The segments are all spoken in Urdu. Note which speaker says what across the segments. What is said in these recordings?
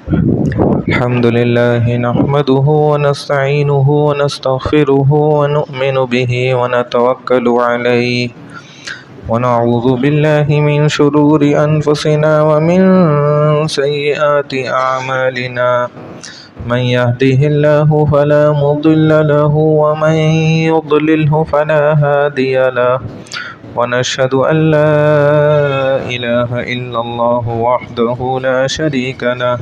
Speaker 1: الحمد لله نحمده ونستعينه ونستغفره ونؤمن به ونتوكل عليه ونعوذ بالله من شرور أنفسنا ومن سيئات أعمالنا من يهده الله فلا مضل له ومن يضلله فلا هادي له ونشهد أن لا إله إلا الله وحده لا شريك له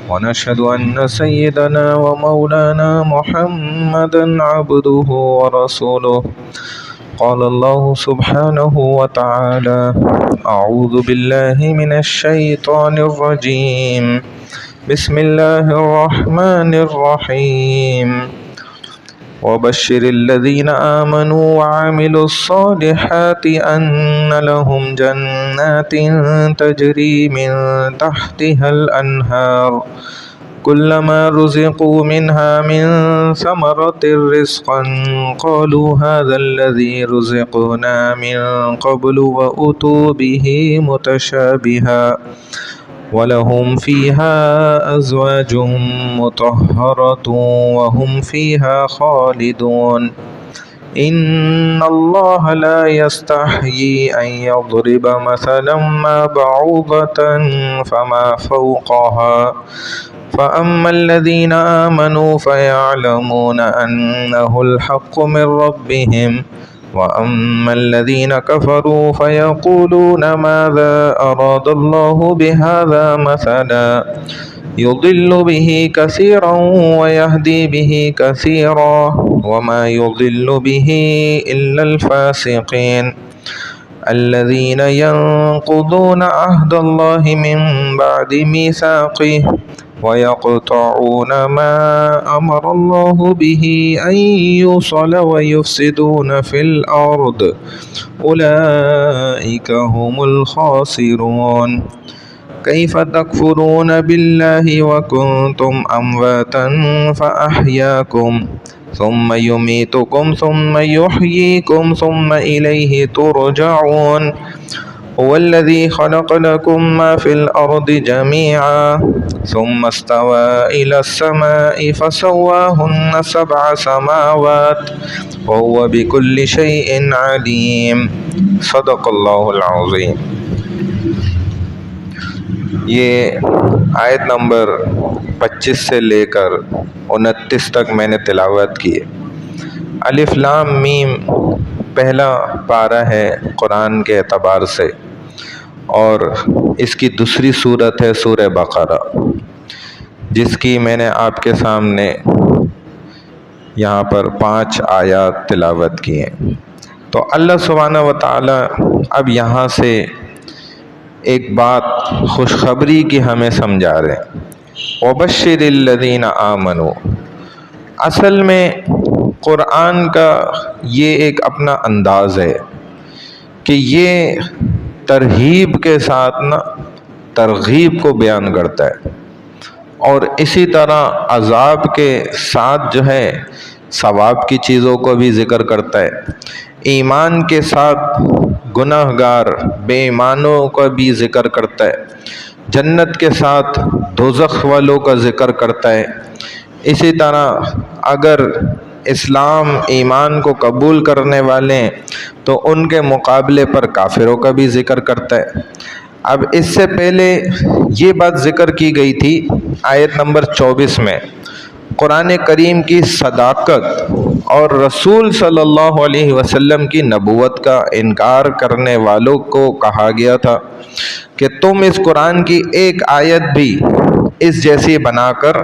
Speaker 1: ونشهد أن سيدنا ومولانا محمدا عبده ورسوله قال الله سبحانه وتعالى أعوذ بالله من الشيطان الرجيم بسم الله الرحمن الرحيم وبشر الذين آمنوا وعملوا الصالحات أن لهم جنات تجري من تحتها الأنهار كلما رزقوا منها من ثمرة رزقا قالوا هذا الذي رزقنا من قبل وأتوا به متشابها ولهم فيها أزواج مطهرة وهم فيها خالدون إن الله لا يستحيي أن يضرب مثلا ما بعوضة فما فوقها فأما الذين آمنوا فيعلمون أنه الحق من ربهم وأما الذين كفروا فيقولون ماذا أراد الله بهذا مثلا يضل به كثيرا ويهدي به كثيرا وما يضل به إلا الفاسقين الذين ينقضون عهد الله من بعد ميثاقه ويقطعون ما أمر الله به أن يوصل ويفسدون في الأرض أولئك هم الخاسرون كيف تكفرون بالله وكنتم أمواتا فأحياكم ثم يميتكم ثم يحييكم ثم إليه ترجعون هو الذي خلق لكم ما في الأرض جميعا ثم استوى إلى السماء فسواهن 7 سماوات وهو بكل شيء عليم صدق اللہ العظیم۔ یہ آیت نمبر 25 سے لے کر 29 تک میں نے تلاوت کی ہے۔ الف لام میم پہلا پارہ ہے قرآن کے اعتبار سے، اور اس کی دوسری صورت ہے سورہ بقرہ، جس کی میں نے آپ کے سامنے یہاں پر 5 آیات تلاوت کی ہیں۔ تو اللہ سبحانہ و تعالی اب یہاں سے ایک بات خوشخبری کی ہمیں سمجھا رہے ہیں۔ وَبَشِّرِ الَّذِينَ آمَنُوا، اصل میں قرآن کا یہ ایک اپنا انداز ہے کہ یہ ترغیب کے ساتھ ترغیب کو بیان کرتا ہے، اور اسی طرح عذاب کے ساتھ جو ہے ثواب کی چیزوں کو بھی ذکر کرتا ہے، ایمان کے ساتھ گناہ گار بے ایمانوں کا بھی ذکر کرتا ہے، جنت کے ساتھ دوزخ والوں کا ذکر کرتا ہے۔ اسی طرح اگر اسلام ایمان کو قبول کرنے والے ہیں تو ان کے مقابلے پر کافروں کا بھی ذکر کرتا ہے۔ اب اس سے پہلے یہ بات ذکر کی گئی تھی آیت نمبر 24 میں، قرآن کریم کی صداقت اور رسول صلی اللہ علیہ وسلم کی نبوت کا انکار کرنے والوں کو کہا گیا تھا کہ تم اس قرآن کی ایک آیت بھی اس جیسی بنا کر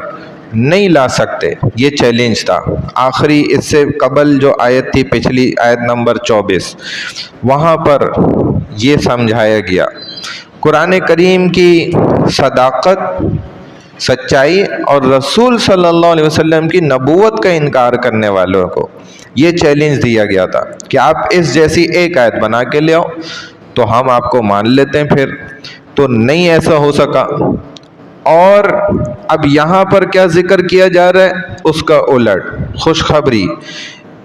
Speaker 1: نہیں لا سکتے، یہ چیلنج تھا۔ آخری اس سے قبل جو آیت تھی پچھلی آیت نمبر 24، وہاں پر یہ سمجھایا گیا قرآن کریم کی صداقت، سچائی اور رسول صلی اللہ علیہ وسلم کی نبوت کا انکار کرنے والوں کو یہ چیلنج دیا گیا تھا کہ آپ اس جیسی ایک آیت بنا کے لے آؤ تو ہم آپ کو مان لیتے ہیں، پھر تو نہیں ایسا ہو سکا۔ اور اب یہاں پر کیا ذکر کیا جا رہا ہے؟ اس کا الٹ خوشخبری،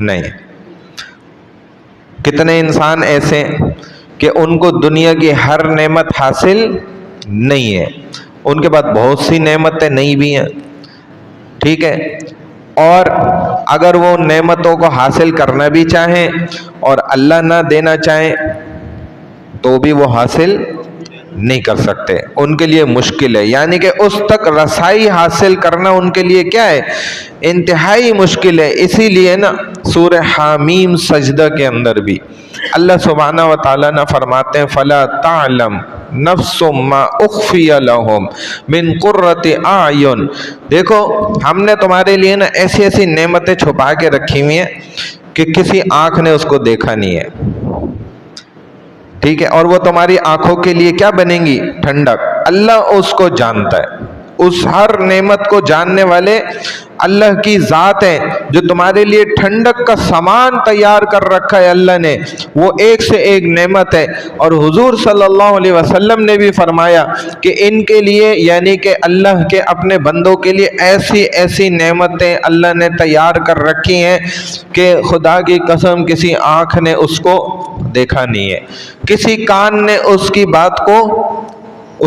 Speaker 1: نہیں. کتنے انسان ایسے کہ ان کو دنیا کی ہر نعمت حاصل نہیں ہے، ان کے پاس بہت سی نعمتیں نہیں بھی ہیں، ٹھیک ہے، اور اگر وہ نعمتوں کو حاصل کرنا بھی چاہیں اور اللہ نہ دینا چاہیں تو بھی وہ حاصل نہیں کر سکتے، ان کے لیے مشکل ہے. یعنی کہ اس تک رسائی حاصل کرنا ان کے لیے کیا ہے؟ انتہائی مشکل ہے. اسی لیے نا سورہ حامیم سجدہ کے اندر بھی اللہ سبحانہ و تعالیٰ نے فرماتے ہیں فَلَا تَعْلَمْ نَفْسٌ مَا أُخْفِيَ لَهُمْ مِنْ قُرَّةِ أَعْيُنٍ. دیکھو ہم نے تمہارے لیے نا ایسی ایسی نعمتیں چھپا کے رکھی ہوئی ہیں کہ کسی آنکھ نے اس کو دیکھا نہیں ہے، ٹھیک ہے، اور وہ تمہاری آنکھوں کے لیے کیا بنیں گی؟ ٹھنڈک. اللہ اس کو جانتا ہے، اس ہر نعمت کو جاننے والے اللہ کی ذات ہے جو تمہارے لیے ٹھنڈک کا سامان تیار کر رکھا ہے اللہ نے، وہ ایک سے ایک نعمت ہے. اور حضور صلی اللہ علیہ وسلم نے بھی فرمایا کہ ان کے لیے یعنی کہ اللہ کے اپنے بندوں کے لیے ایسی ایسی نعمتیں اللہ نے تیار کر رکھی ہیں کہ خدا کی قسم کسی آنکھ نے اس کو دیکھا نہیں ہے، کسی کان نے اس کی بات کو،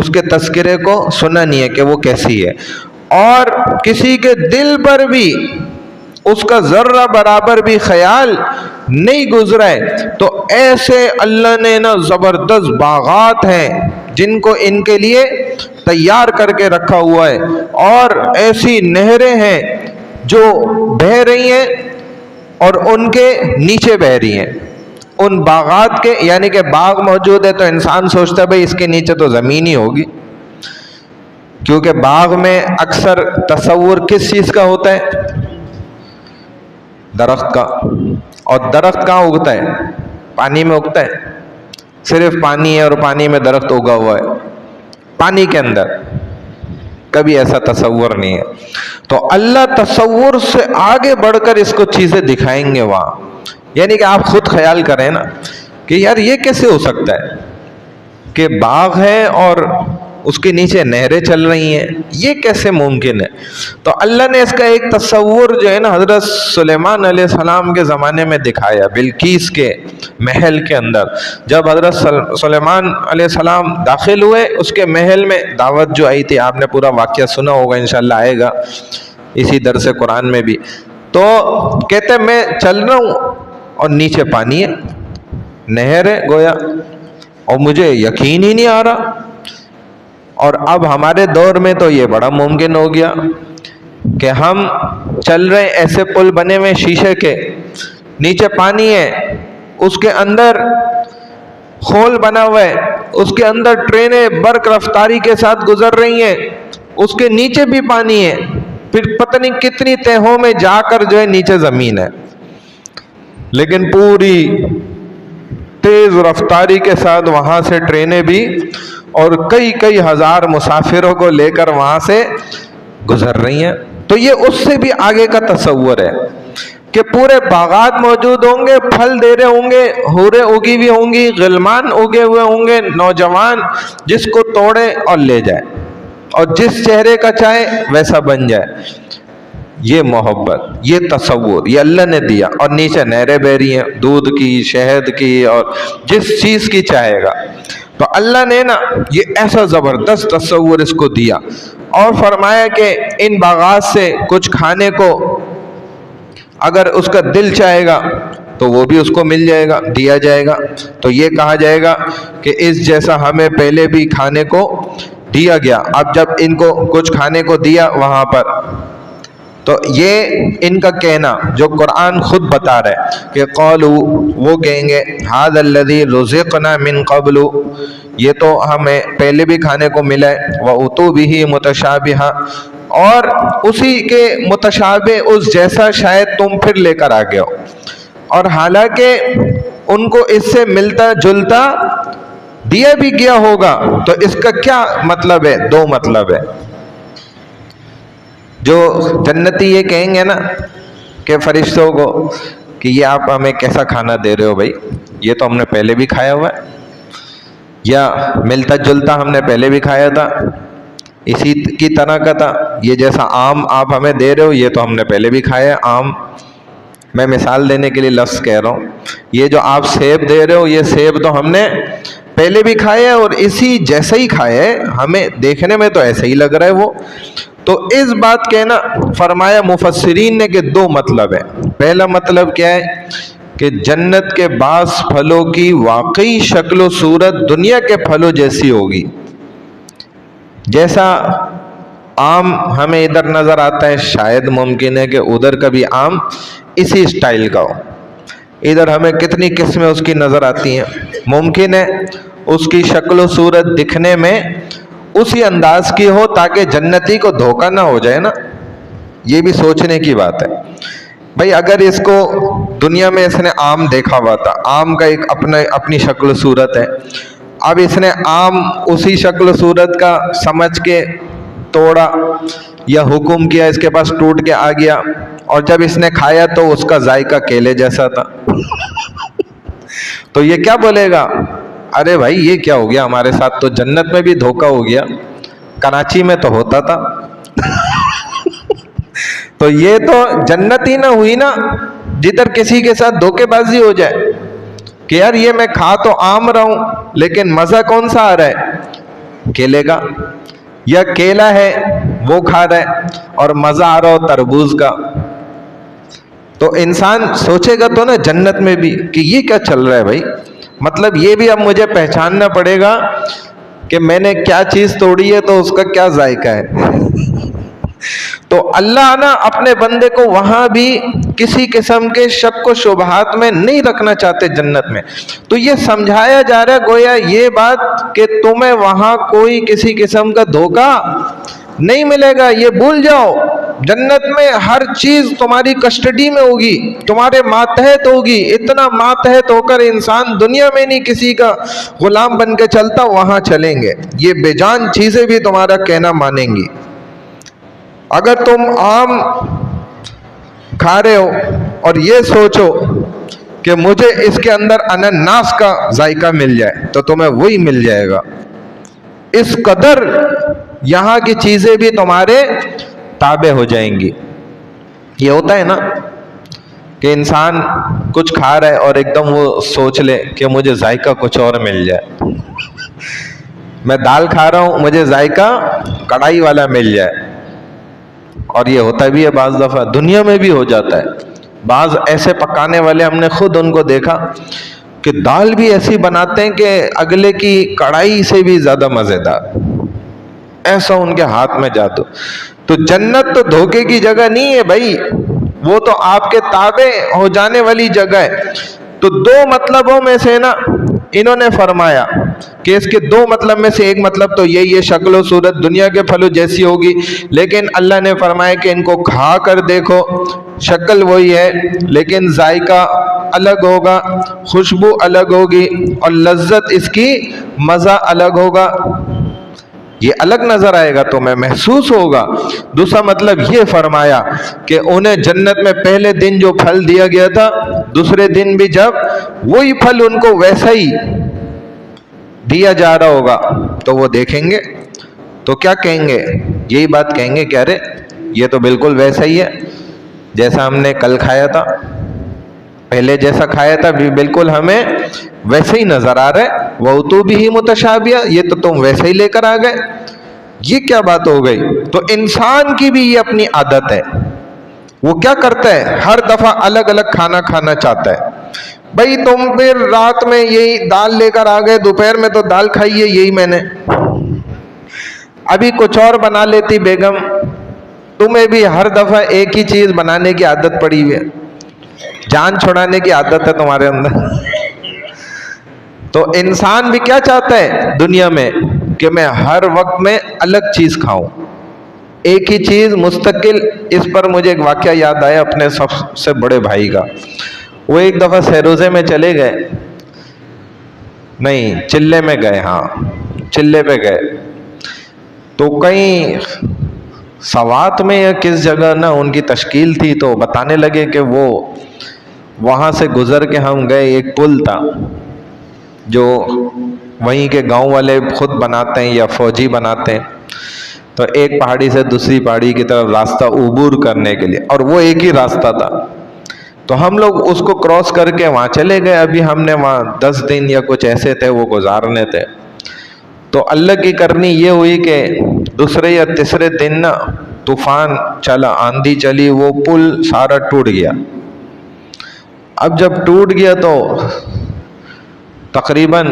Speaker 1: اس کے تذکرے کو سنا نہیں ہے کہ وہ کیسی ہے، اور کسی کے دل پر بھی اس کا ذرہ برابر بھی خیال نہیں گزرا ہے. تو ایسے اللہ نے نا زبردست باغات ہیں جن کو ان کے لیے تیار کر کے رکھا ہوا ہے، اور ایسی نہریں ہیں جو بہہ رہی ہیں اور ان کے نیچے بہہ رہی ہیں. ان باغات کے یعنی کہ باغ موجود ہے تو انسان سوچتا ہے بھئی اس کے نیچے تو زمین ہی ہوگی، کیونکہ باغ میں اکثر تصور کس چیز کا ہوتا ہے؟ درخت کا. اور درخت کہاں اگتا ہے؟ پانی میں اگتا ہے. صرف پانی ہے اور پانی میں درخت اگا ہوا ہے، پانی کے اندر کبھی ایسا تصور نہیں ہے. تو اللہ تصور سے آگے بڑھ کر اس کو چیزیں دکھائیں گے وہاں. یعنی کہ آپ خود خیال کریں نا کہ یار یہ کیسے ہو سکتا ہے کہ باغ ہے اور اس کے نیچے نہریں چل رہی ہیں، یہ کیسے ممکن ہے؟ تو اللہ نے اس کا ایک تصور جو ہے نا حضرت سلیمان علیہ السلام کے زمانے میں دکھایا. بلقیس کے محل کے اندر جب حضرت سلیمان علیہ السلام داخل ہوئے اس کے محل میں، دعوت جو آئی تھی آپ نے پورا واقعہ سنا ہوگا، انشاءاللہ آئے گا اسی درس قرآن میں بھی. تو کہتے میں چل رہا ہوں اور نیچے پانی ہے، نہر ہے گویا، اور مجھے یقین ہی نہیں آ رہا. اور اب ہمارے دور میں تو یہ بڑا ممکن ہو گیا کہ ہم چل رہے ایسے پل بنے ہوئے شیشے کے، نیچے پانی ہے، اس کے اندر خول بنا ہوا ہے، اس کے اندر ٹرینیں برق رفتاری کے ساتھ گزر رہی ہیں، اس کے نیچے بھی پانی ہے، پھر پتہ نہیں کتنی تہوں میں جا کر جو ہے نیچے زمین ہے، لیکن پوری تیز رفتاری کے ساتھ وہاں سے ٹرینیں بھی اور کئی ہزار مسافروں کو لے کر وہاں سے گزر رہی ہیں. تو یہ اس سے بھی آگے کا تصور ہے کہ پورے باغات موجود ہوں گے، پھل دے رہے ہوں گے، حوریں اگی ہوئی ہوں گی، غلمان اگے ہوئے ہوں گے، نوجوان جس کو توڑے اور لے جائے اور جس چہرے کا چاہے ویسا بن جائے. یہ محبت، یہ تصور یہ اللہ نے دیا. اور نیچے نہریں بہہ رہی ہیں دودھ کی، شہد کی، اور جس چیز کی چاہے گا. تو اللہ نے نا یہ ایسا زبردست تصور اس کو دیا اور فرمایا کہ ان باغات سے کچھ کھانے کو اگر اس کا دل چاہے گا تو وہ بھی اس کو مل جائے گا، دیا جائے گا. تو یہ کہا جائے گا کہ اس جیسا ہمیں پہلے بھی کھانے کو دیا گیا. اب جب ان کو کچھ کھانے کو دیا وہاں پر، تو یہ ان کا کہنا جو قرآن خود بتا رہا ہے کہ قالوا، وہ کہیں گے ھذا الذی رزقنا من قبل، یہ تو ہمیں پہلے بھی کھانے کو ملا ہے، وَأُتُوا بِهِ مُتَشَابِهًا، اور اسی کے متشابہ اس جیسا شاید تم پھر لے کر آ گئے ہو. اور حالانکہ ان کو اس سے ملتا جلتا دیا بھی گیا ہوگا. تو اس کا کیا مطلب ہے؟ دو مطلب ہے. جو جنتی یہ کہیں گے نا کہ فرشتوں کو کہ یہ آپ ہمیں کیسا کھانا دے رہے ہو بھائی، یہ تو ہم نے پہلے بھی کھایا ہوا ہے، یا ملتا جلتا ہم نے پہلے بھی کھایا تھا، اسی کی طرح کا تھا. یہ جیسا آم آپ ہمیں دے رہے ہو یہ تو ہم نے پہلے بھی کھایا آم. میں مثال دینے کے لیے لفظ کہہ رہا ہوں، یہ جو آپ سیب دے رہے ہو، یہ سیب تو ہم نے پہلے بھی کھائے ہیں اور اسی جیسا ہی کھائے ہے، ہمیں دیکھنے میں تو ایسا ہی لگ رہا ہے وہ۔ تو اس بات کے نا فرمایا مفسرین نے کہ دو مطلب ہے۔ پہلا مطلب کیا ہے کہ جنت کے بعض پھلوں کی واقعی شکل و صورت دنیا کے پھلوں جیسی ہوگی، جیسا آم ہمیں ادھر نظر آتا ہے، شاید ممکن ہے کہ ادھر کا بھی آم اسی اسٹائل کا ہو۔ ادھر ہمیں کتنی قسمیں اس کی نظر آتی ہیں، ممکن ہے اس کی شکل و صورت دکھنے میں اسی انداز کی ہو تاکہ جنتی کو دھوکہ نہ ہو جائے نا۔ یہ بھی سوچنے کی بات ہے بھائی، اگر اس کو دنیا میں اس نے آم دیکھا ہوا تھا، آم کا ایک اپنی شکل و صورت ہے، اب اس نے آم اسی شکل و صورت کا سمجھ کے توڑا یا حکم کیا، اس کے پاس ٹوٹ کے آ گیا، اور جب اس نے کھایا تو اس کا ذائقہ کیلے جیسا تھا، تو یہ کیا بولے گا؟ ارے بھائی یہ کیا ہو گیا ہمارے ساتھ، تو جنت میں بھی دھوکہ ہو گیا، کراچی میں تو ہوتا تھا۔ تو یہ تو جنت ہی نہ ہوئی نا جدھر کسی کے ساتھ دھوکے بازی ہو جائے کہ یار یہ میں کھا تو آم رہا ہوں لیکن مزہ کون سا آ رہا ہے؟ کیلے کا، یا کیلا ہے وہ کھا رہا ہے اور مزہ آ رہا ہو تربوز کا۔ تو انسان سوچے گا تو نا جنت میں بھی کہ یہ کیا چل رہا ہے بھائی، مطلب یہ بھی اب مجھے پہچاننا پڑے گا کہ میں نے کیا چیز توڑی ہے تو اس کا کیا ذائقہ ہے۔ تو اللہ نا اپنے بندے کو وہاں بھی کسی قسم کے شک و شبہات میں نہیں رکھنا چاہتے جنت میں۔ تو یہ سمجھایا جا رہا ہے گویا یہ بات کہ تمہیں وہاں کوئی کسی قسم کا دھوکہ نہیں ملے گا، یہ بھول جاؤ۔ جنت میں ہر چیز تمہاری کسٹڈی میں ہوگی، تمہارے ماتحت ہوگی، اتنا ماتحت ہو کر انسان دنیا میں نہیں کسی کا غلام بن کے چلتا، وہاں چلیں گے، یہ بے جان چیزیں بھی تمہارا کہنا مانیں گی۔ اگر تم آم کھا رہے ہو اور یہ سوچو کہ مجھے اس کے اندر انناس کا ذائقہ مل جائے تو تمہیں وہی مل جائے گا۔ اس قدر یہاں کی چیزیں بھی تمہارے تابع ہو جائیں گی۔ یہ ہوتا ہے نا کہ انسان کچھ کھا رہا ہے اور ایک دم وہ سوچ لے کہ مجھے ذائقہ کچھ اور مل جائے، میں دال کھا رہا ہوں مجھے ذائقہ کڑھائی والا مل جائے، اور یہ ہوتا بھی ہے بعض دفعہ، دنیا میں بھی ہو جاتا ہے۔ بعض ایسے پکانے والے ہم نے خود ان کو دیکھا کہ دال بھی ایسی بناتے ہیں کہ اگلے کی کڑھائی سے بھی زیادہ مزیدار، ایسا ان کے ہاتھ میں جادو۔ تو جنت تو دھوکے کی جگہ نہیں ہے بھائی، وہ تو آپ کے تابع ہو جانے والی جگہ ہے۔ تو دو مطلبوں میں سے نا انہوں نے فرمایا کہ اس کے دو مطلب میں سے ایک مطلب تو یہی ہے شکل و صورت دنیا کے پھلوں جیسی ہوگی، لیکن اللہ نے فرمایا کہ ان کو کھا کر دیکھو، شکل وہی ہے لیکن ذائقہ الگ ہوگا، خوشبو الگ ہوگی اور لذت اس کی مزہ الگ ہوگا، یہ الگ نظر آئے گا، تمہیں محسوس ہوگا۔ دوسرا مطلب یہ فرمایا کہ انہیں جنت میں پہلے دن جو پھل دیا گیا تھا، دوسرے دن بھی جب وہی پھل ان کو ویسا ہی دیا جا رہا ہوگا تو وہ دیکھیں گے تو کیا کہیں گے؟ یہی بات کہیں گے کہ ارے یہ تو بالکل ویسا ہی ہے جیسا ہم نے کل کھایا تھا، پہلے جیسا کھایا تھا بالکل ہمیں ویسے ہی نظر آ رہا ہے، وَأُتُوا بِهِ مُتَشَابِهًا، یہ تو تم ویسے ہی لے کر آ گئے، یہ کیا بات ہو گئی؟ تو انسان کی بھی یہ اپنی عادت ہے، وہ کیا کرتا ہے؟ ہر دفعہ الگ الگ کھانا کھانا چاہتا ہے۔ بھائی تم پھر رات میں یہی دال لے کر آ گئے، دوپہر میں تو دال کھائی ہے یہی میں نے، ابھی کچھ اور بنا لیتی بیگم، تمہیں بھی ہر دفعہ ایک ہی چیز بنانے کی عادت پڑی ہوئی ہے، جان چھڑانے کی عادت ہے تمہارے اندر۔ تو انسان بھی کیا چاہتا ہے دنیا میں کہ میں ہر وقت میں الگ چیز کھاؤں، ایک ہی چیز مستقل۔ اس پر مجھے ایک واقعہ یاد آیا اپنے سب سے بڑے بھائی کا۔ وہ ایک دفعہ سہروزے میں چلے گئے، نہیں چلے میں گئے، ہاں چلے پہ گئے، تو کہیں سوات میں یا کس جگہ نا ان کی تشکیل تھی، تو بتانے لگے کہ وہ وہاں سے گزر کے ہم گئے، ایک پل تھا جو وہیں کے گاؤں والے خود بناتے ہیں یا فوجی بناتے ہیں، تو ایک پہاڑی سے دوسری پہاڑی کی طرف راستہ عبور کرنے کے لیے، اور وہ ایک ہی راستہ تھا، تو ہم لوگ اس کو کراس کر کے وہاں چلے گئے. ابھی ہم نے وہاں 10 دن یا کچھ ایسے تھے وہ گزارنے تھے. تو اللہ کی کرنی یہ ہوئی کہ دوسرے یا تیسرے دن نا طوفان چلا، آندھی چلی، وہ پل سارا ٹوٹ گیا. اب جب ٹوٹ گیا تو تقریباً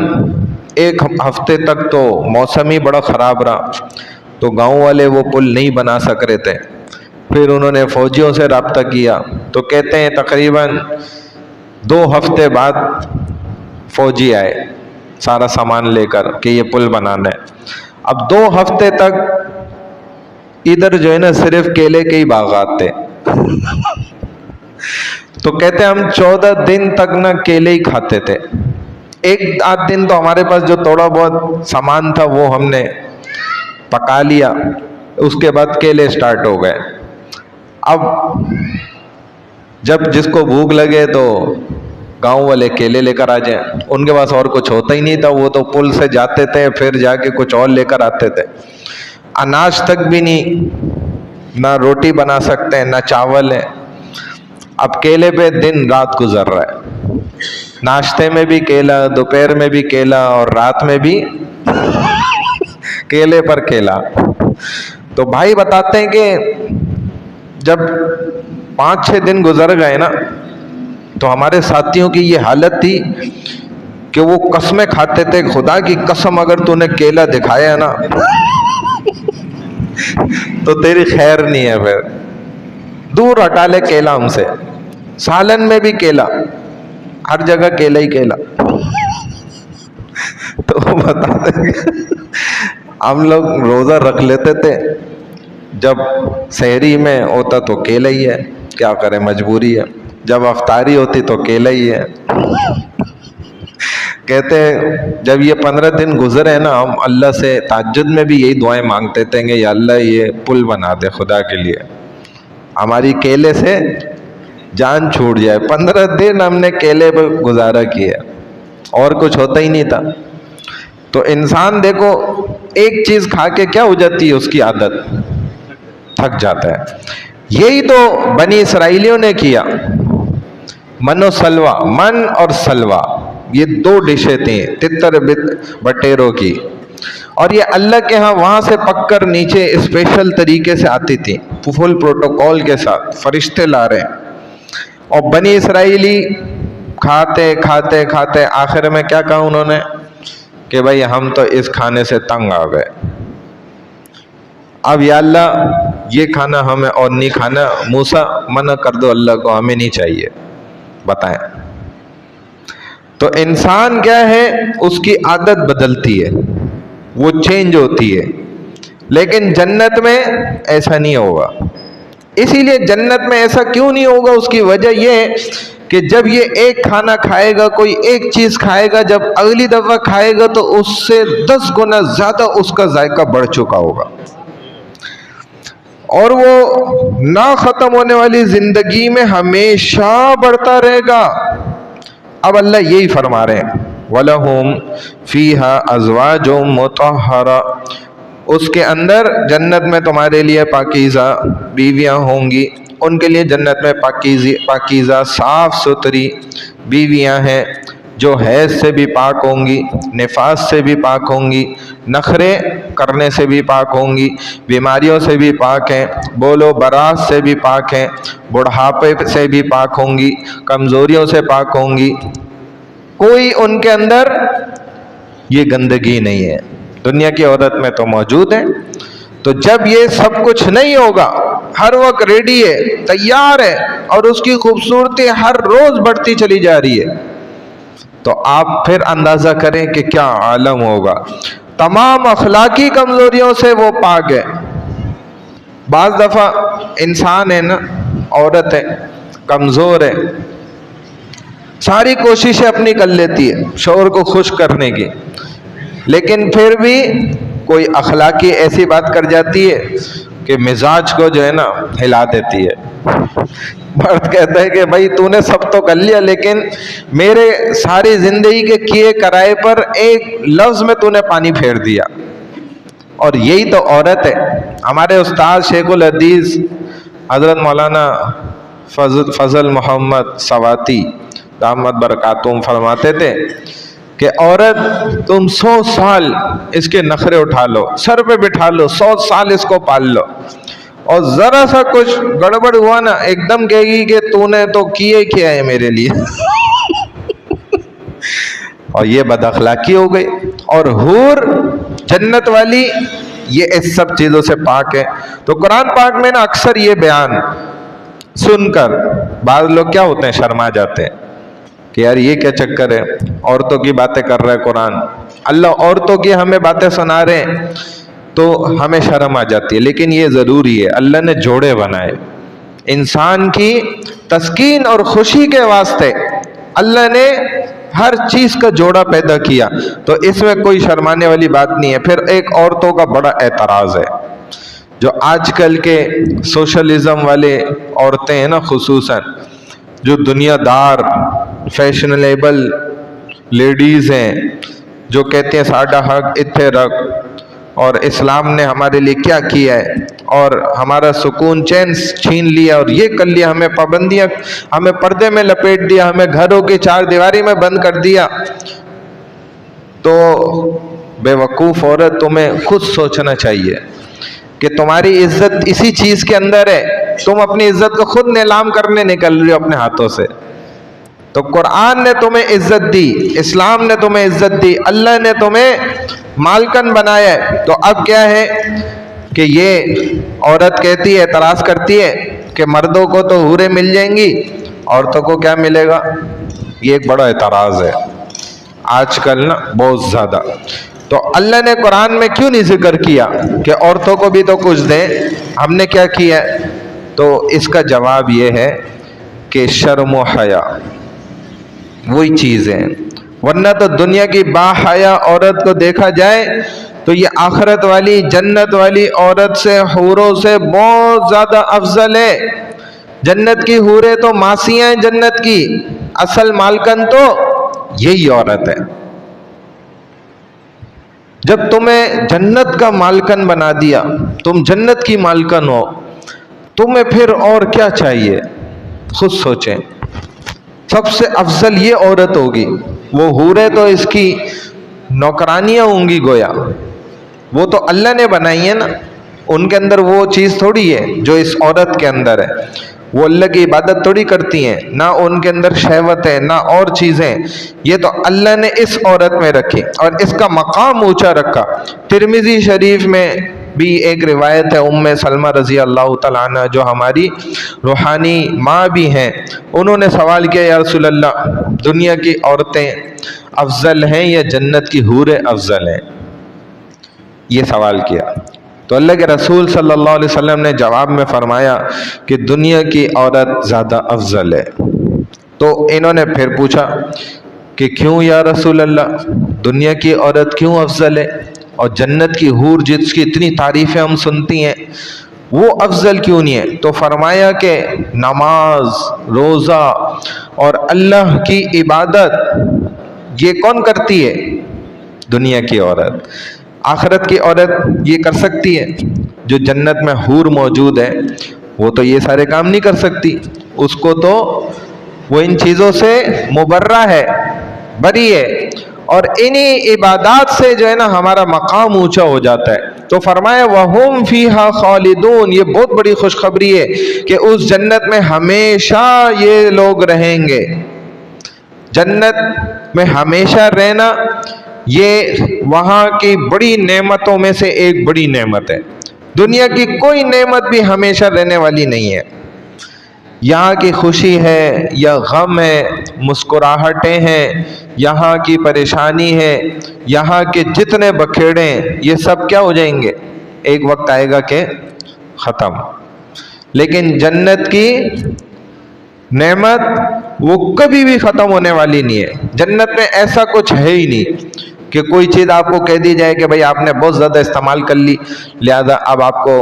Speaker 1: 1 ہفتے تک تو موسم ہی بڑا خراب رہا، تو گاؤں والے وہ پل نہیں بنا سک رہے تھے. پھر انہوں نے فوجیوں سے رابطہ کیا تو کہتے ہیں تقریباً 2 ہفتے بعد فوجی آئے سارا سامان لے کر کہ یہ پل بنانا ہے. اب 2 ہفتے تک ادھر جو ہے نا صرف کیلے کے ہی باغات تھے. تو کہتے ہیں ہم 14 دن تک نا کیلے ہی کھاتے تھے. 1-8 دن تو ہمارے پاس جو تھوڑا بہت سامان تھا وہ ہم نے پکا لیا، اس کے بعد کیلے سٹارٹ ہو گئے. اب جب جس کو بھوک لگے تو گاؤں والے کیلے لے کر آ جائیں، ان کے پاس اور کچھ ہوتا ہی نہیں تھا. وہ تو پل سے جاتے تھے پھر جا کے کچھ اور لے کر آتے تھے. اناج تک بھی نہیں، نہ روٹی بنا سکتے ہیں نہ چاول ہے. اب کیلے پہ دن رات گزر رہا ہے، ناشتے میں بھی کیلا، دوپہر میں بھی کیلا اور رات میں بھی کیلے پر کیلا. تو بھائی بتاتے ہیں کہ جب 5-6 دن گزر گئے نا تو ہمارے ساتھیوں کی یہ حالت تھی کہ وہ قسمیں کھاتے تھے، خدا کی قسم اگر تو نے کیلا دکھایا نا تو تیری خیر نہیں ہے، پھر دور ہٹا لے کیلا ہم سے. سالن میں بھی کیلا، ہر جگہ کیلا ہی کیلا. تو بتاتے ہیں ہم لوگ روزہ رکھ لیتے تھے، جب سحری میں ہوتا تو کیلا ہی ہے، کیا کریں مجبوری ہے. جب افطاری ہوتی تو کیلا ہی ہے. کہتے ہیں جب یہ 15 دن گزرے نا ہم اللہ سے تہجد میں بھی یہی دعائیں مانگتے تھے کہ یا اللہ یہ پل بنا دے خدا کے لیے، ہماری کیلے سے جان چھوٹ جائے. 15 دن ہم نے کیلے پہ گزارا کیا، اور کچھ ہوتا ہی نہیں تھا. تو انسان دیکھو ایک چیز کھا کے کیا ہو جاتی ہے، اس کی عادت، تھک جاتا ہے. یہی تو بنی اسرائیلیوں نے کیا. من و سلوا، من اور سلوا یہ 2 ڈشیں تھیں تتر بٹیروں کی، اور یہ اللہ کے ہاں وہاں سے پک کر نیچے اسپیشل طریقے سے آتی تھی، فل پروٹوکول کے ساتھ، فرشتے لا رہے ہیں. اور بنی اسرائیلی کھاتے کھاتے کھاتے آخر میں کیا کہا انہوں نے کہ بھائی ہم تو اس کھانے سے تنگ آ گئے، اب یا اللہ یہ کھانا ہمیں اور نہیں کھانا. موسیٰ منع کر دو اللہ کو، ہمیں نہیں چاہیے. بتائیں. تو انسان کیا ہے، اس کی عادت بدلتی ہے، وہ چینج ہوتی ہے. لیکن جنت میں ایسا نہیں ہوگا. اسی لیے جنت میں ایسا کیوں نہیں ہوگا، اس کی وجہ یہ ہے کہ جب یہ ایک کھانا کھائے گا، کوئی ایک چیز کھائے گا، جب اگلی دفعہ کھائے گا تو اس سے 10 گنا زیادہ اس کا ذائقہ بڑھ چکا ہوگا، اور وہ نہ ختم ہونے والی زندگی میں ہمیشہ بڑھتا رہے گا. اب اللہ یہی فرما رہے ہیں وَلَهُمْ فِيهَا أَزْوَاجٌ مُطَهَّرَةٌ، اس کے اندر جنت میں تمہارے لیے پاکیزہ بیویاں ہوں گی. ان کے لیے جنت میں پاکیزہ صاف ستھری بیویاں ہیں جو حیض سے بھی پاک ہوں گی، نفاس سے بھی پاک ہوں گی، نخرے کرنے سے بھی پاک ہوں گی، بیماریوں سے بھی پاک ہیں، بول و براز سے بھی پاک ہیں، بڑھاپے سے بھی پاک ہوں گی، کمزوریوں سے پاک ہوں گی. کوئی ان کے اندر یہ گندگی نہیں ہے. دنیا کی عورت میں تو موجود ہے. تو جب یہ سب کچھ نہیں ہوگا، ہر وقت ریڈی ہے، تیار ہے، اور اس کی خوبصورتی ہر روز بڑھتی چلی جا رہی ہے، تو آپ پھر اندازہ کریں کہ کیا عالم ہوگا. تمام اخلاقی کمزوریوں سے وہ پاک ہے. بعض دفعہ انسان ہے نا، عورت ہے، کمزور ہے، ساری کوششیں اپنی کر لیتی ہے شوہر کو خوش کرنے کی، لیکن پھر بھی کوئی اخلاقی ایسی بات کر جاتی ہے کہ مزاج کو جو ہے نا ہلا دیتی ہے. مرد کہتا ہے کہ بھائی تو نے سب تو کر لیا، لیکن میرے ساری زندگی کے کیے کرائے پر ایک لفظ میں تو نے پانی پھیر دیا. اور یہی تو عورت ہے. ہمارے استاد شیخ الحدیث حضرت مولانا فضل محمد سواتی دامت برکاتہم فرماتے تھے کہ عورت تم 100 سال اس کے نخرے اٹھا لو، سر پہ بٹھا لو، 100 سال اس کو پال لو، اور ذرا سا کچھ گڑبڑ ہوا نا ایک دم کہے گی کہ تو نے تو کیا ہے میرے لیے اور یہ بد اخلاقی ہو گئی۔ اور حور جنت والی یہ اس سب چیزوں سے پاک ہے۔ تو قرآن پاک میں نا اکثر یہ بیان سن کر بعض لوگ کیا ہوتے ہیں، شرما جاتے ہیں کہ یار یہ کیا چکر ہے، عورتوں کی باتیں کر رہا ہے قرآن، اللہ عورتوں کی ہمیں باتیں سنا رہے ہیں، تو ہمیں شرم آ جاتی ہے۔ لیکن یہ ضروری ہے، اللہ نے جوڑے بنائے انسان کی تسکین اور خوشی کے واسطے، اللہ نے ہر چیز کا جوڑا پیدا کیا، تو اس میں کوئی شرمانے والی بات نہیں ہے۔ پھر ایک عورتوں کا بڑا اعتراض ہے، جو آج کل کے سوشلزم والے عورتیں ہیں نا، خصوصاً جو دنیا دار فیشنیبل لیڈیز ہیں، جو کہتے ہیں ساڈا حق اتھے رکھ، اور اسلام نے ہمارے لیے کیا کیا ہے، اور ہمارا سکون چین چھین لیا، اور یہ کر لیا، ہمیں پابندیاں، ہمیں پردے میں لپیٹ دیا، ہمیں گھروں کی 4 دیواری میں بند کر دیا۔ تو بے وقوف عورت، تمہیں خود سوچنا چاہیے کہ تمہاری عزت اسی چیز کے اندر ہے، تم اپنی عزت کو خود نیلام کرنے نکل رہی ہو اپنے ہاتھوں سے۔ تو قرآن نے تمہیں عزت دی، اسلام نے تمہیں عزت دی، اللہ نے تمہیں مالکن بنایا ہے۔ تو اب کیا ہے کہ یہ عورت کہتی ہے، اعتراض کرتی ہے کہ مردوں کو تو حوریں مل جائیں گی، عورتوں کو کیا ملے گا؟ یہ ایک بڑا اعتراض ہے آج کل نا، بہت زیادہ۔ تو اللہ نے قرآن میں کیوں نہیں ذکر کیا کہ عورتوں کو بھی تو کچھ دیں، ہم نے کیا کیا؟ تو اس کا جواب یہ ہے کہ شرم و حیا وہی چیز ہے، ورنہ تو دنیا کی با حیا عورت کو دیکھا جائے تو یہ آخرت والی جنت والی عورت سے، حوروں سے بہت زیادہ افضل ہے۔ جنت کی حوریں تو ماسیاں ہیں جنت کی، اصل مالکن تو یہی عورت ہے۔ جب تمہیں جنت کا مالکن بنا دیا، تم جنت کی مالکن ہو، تمہیں پھر اور کیا چاہیے؟ خود سوچیں، سب سے افضل یہ عورت ہوگی، وہ حوریں تو اس کی نوکرانیاں ہوں گی گویا، وہ تو اللہ نے بنائی ہے نا، ان کے اندر وہ چیز تھوڑی ہے جو اس عورت کے اندر ہے، وہ اللہ کی عبادت تھوڑی کرتی ہیں، نہ ان کے اندر شہوت ہے نہ اور چیزیں، یہ تو اللہ نے اس عورت میں رکھی اور اس کا مقام اونچا رکھا۔ ترمذی شریف میں بھی ایک روایت ہے، ام سلمہ رضی اللہ تعالیٰ عنہ جو ہماری روحانی ماں بھی ہیں، انہوں نے سوال کیا، یا رسول اللہ، دنیا کی عورتیں افضل ہیں یا جنت کی حوریں افضل ہیں؟ یہ سوال کیا تو اللہ کے رسول صلی اللہ علیہ وسلم نے جواب میں فرمایا کہ دنیا کی عورت زیادہ افضل ہے۔ تو انہوں نے پھر پوچھا کہ کیوں یا رسول اللہ، دنیا کی عورت کیوں افضل ہے، اور جنت کی حور جس کی اتنی تعریفیں ہم سنتی ہیں وہ افضل کیوں نہیں ہے؟ تو فرمایا کہ نماز، روزہ اور اللہ کی عبادت یہ کون کرتی ہے؟ دنیا کی عورت۔ آخرت کی عورت یہ کر سکتی ہے؟ جو جنت میں حور موجود ہے وہ تو یہ سارے کام نہیں کر سکتی، اس کو تو وہ ان چیزوں سے مبرہ ہے، بری ہے، اور انہی عبادات سے جو ہے نا ہمارا مقام اونچا ہو جاتا ہے۔ تو فرمایا وَهُمْ فِيهَا خَالِدُونَ، یہ بہت بڑی خوشخبری ہے کہ اس جنت میں ہمیشہ یہ لوگ رہیں گے۔ جنت میں ہمیشہ رہنا یہ وہاں کی بڑی نعمتوں میں سے ایک بڑی نعمت ہے۔ دنیا کی کوئی نعمت بھی ہمیشہ رہنے والی نہیں ہے، یہاں کی خوشی ہے یا غم ہے، مسکراہٹیں ہیں، یہاں کی پریشانی ہے، یہاں کے جتنے بکھیڑے ہیں یہ سب کیا ہو جائیں گے؟ ایک وقت آئے گا کہ ختم۔ لیکن جنت کی نعمت وہ کبھی بھی ختم ہونے والی نہیں ہے۔ جنت میں ایسا کچھ ہے ہی نہیں کہ کوئی چیز آپ کو کہہ دی جائے کہ بھئی آپ نے بہت زیادہ استعمال کر لی، لہذا اب آپ کو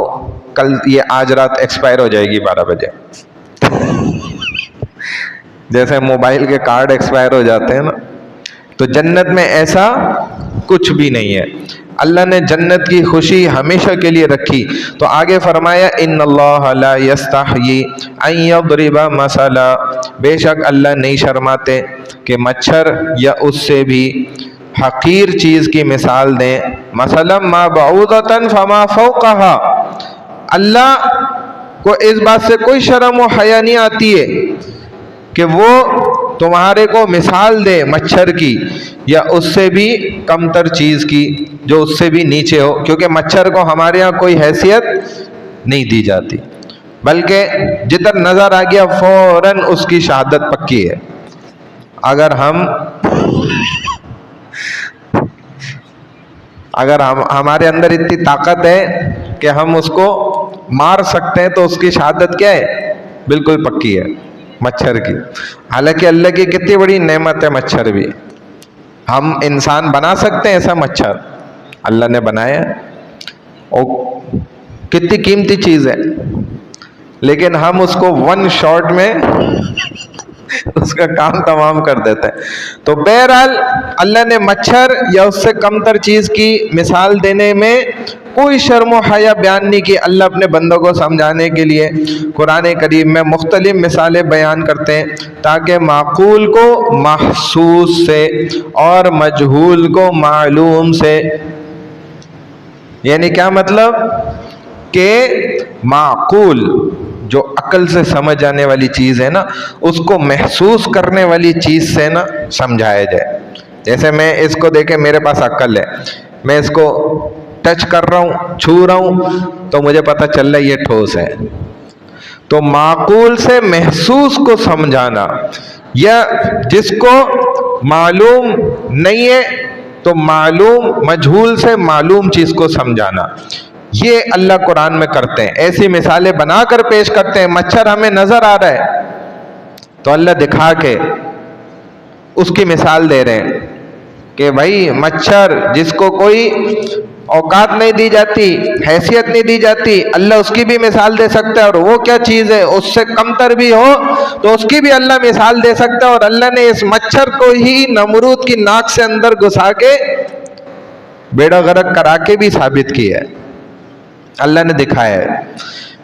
Speaker 1: کل یہ آج رات ایکسپائر ہو جائے گی 12 بجے۔ جیسے موبائل کے کارڈ ایکسپائر ہو جاتے ہیں نا، تو جنت میں ایسا کچھ بھی نہیں ہے۔ اللہ نے جنت کی خوشی ہمیشہ کے لیے رکھی۔ تو آگے فرمایا ان اللہ لا یستحیی ان یضرب مثلا، بے شک اللہ نہیں شرماتے کہ مچھر یا اس سے بھی حقیر چیز کی مثال دیں۔ مثلا ما بعوضۃ فما فوقها، اللہ کو اس بات سے کوئی شرم و حیا نہیں آتی ہے کہ وہ تمہارے کو مثال دے مچھر کی یا اس سے بھی کمتر چیز کی جو اس سے بھی نیچے ہو، کیونکہ مچھر کو ہمارے ہاں کوئی حیثیت نہیں دی جاتی، بلکہ جدھر نظر آ گیا فوراً اس کی شہادت پکی ہے۔ اگر ہمارے اندر اتنی طاقت ہے کہ ہم اس کو مار سکتے ہیں تو اس کی شہادت کیا ہے؟ بالکل پکی ہے مچھر کی۔ حالانکہ اللہ کی کتنی بڑی نعمت ہے مچھر بھی، ہم انسان بنا سکتے ہیں ایسا مچھر، اللہ نے بنایا ہے، اور کتنی قیمتی چیز ہے، لیکن ہم اس کو ون شاٹ میں اس کا کام تمام کر دیتے ہیں۔ تو بہرحال اللہ نے مچھر یا اس سے کمتر چیز کی مثال دینے میں کوئی شرم و حیا بیان نہیں کی۔ اللہ اپنے بندوں کو سمجھانے کے لیے قرآن کریم میں مختلف مثالیں بیان کرتے ہیں تاکہ معقول کو محسوس سے اور مجہول کو معلوم سے، یعنی کیا مطلب کہ معقول جو عقل سے سمجھ آنے والی چیز ہے نا، اس کو محسوس کرنے والی چیز سے نا سمجھایا جائے۔ جیسے میں اس کو دیکھے، میرے پاس عقل ہے، میں اس کو ٹچ کر رہا ہوں، چھو رہا ہوں، تو مجھے پتہ چل رہا ہے یہ ٹھوس ہے۔ تو معقول سے محسوس کو سمجھانا، یا جس کو معلوم نہیں ہے تو معلوم مجہول سے معلوم چیز کو سمجھانا، یہ اللہ قرآن میں کرتے ہیں، ایسی مثالیں بنا کر پیش کرتے ہیں۔ مچھر ہمیں نظر آ رہا ہے تو اللہ دکھا کے اس کی مثال دے رہے ہیں کہ بھائی مچھر جس کو کوئی اوقات نہیں دی جاتی، حیثیت نہیں دی جاتی، اللہ اس کی بھی مثال دے سکتا ہے، اور وہ کیا چیز ہے اس سے کمتر بھی ہو تو اس کی بھی اللہ مثال دے سکتا ہے۔ اور اللہ نے اس مچھر کو ہی نمرود کی ناک سے اندر گھسا کے بیڑا غرق کرا کے بھی ثابت کیا ہے۔ اللہ نے دکھایا ہے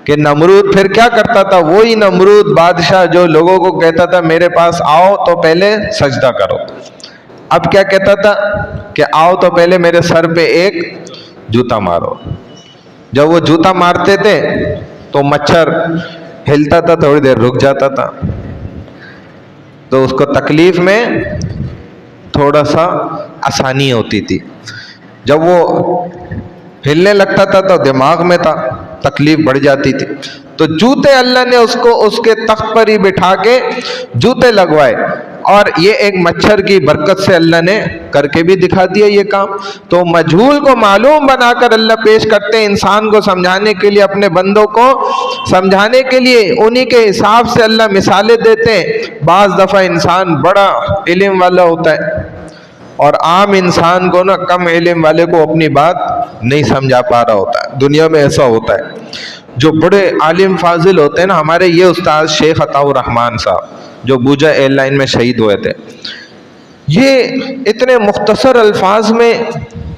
Speaker 1: کہ نمرود پھر کیا کرتا تھا، وہی نمرود بادشاہ جو لوگوں کو کہتا تھا میرے پاس آؤ تو پہلے سجدہ کرو، اب کیا کہتا تھا کہ آؤ تو پہلے میرے سر پہ ایک جوتا مارو۔ جب وہ جوتا مارتے تھے تو مچھر ہلتا تھا، تھوڑی دیر رک جاتا تھا، تو اس کو تکلیف میں تھوڑا سا آسانی ہوتی تھی۔ جب وہ ہلنے لگتا تھا تو دماغ میں تھا، تکلیف بڑھ جاتی تھی۔ تو جوتے اللہ نے اس کو اس کے تخت پر ہی بٹھا کے جوتے لگوائے، اور یہ ایک مچھر کی برکت سے اللہ نے کر کے بھی دکھا دیا یہ کام۔ تو مجہول کو معلوم بنا کر اللہ پیش کرتے ہیں انسان کو سمجھانے کے لیے، اپنے بندوں کو سمجھانے کے لیے، انہی کے حساب سے اللہ مثالیں دیتے ہیں۔ بعض دفعہ انسان بڑا علم والا ہوتا ہے اور عام انسان کو نا، کم علم والے کو اپنی بات نہیں سمجھا پا رہا ہوتا ہے۔ دنیا میں ایسا ہوتا ہے، جو بڑے عالم فاضل ہوتے ہیں نا، ہمارے یہ استاد شیخ عطاء الرحمن صاحب جو بوجھا ایئر لائن میں شہید ہوئے تھے، یہ اتنے مختصر الفاظ میں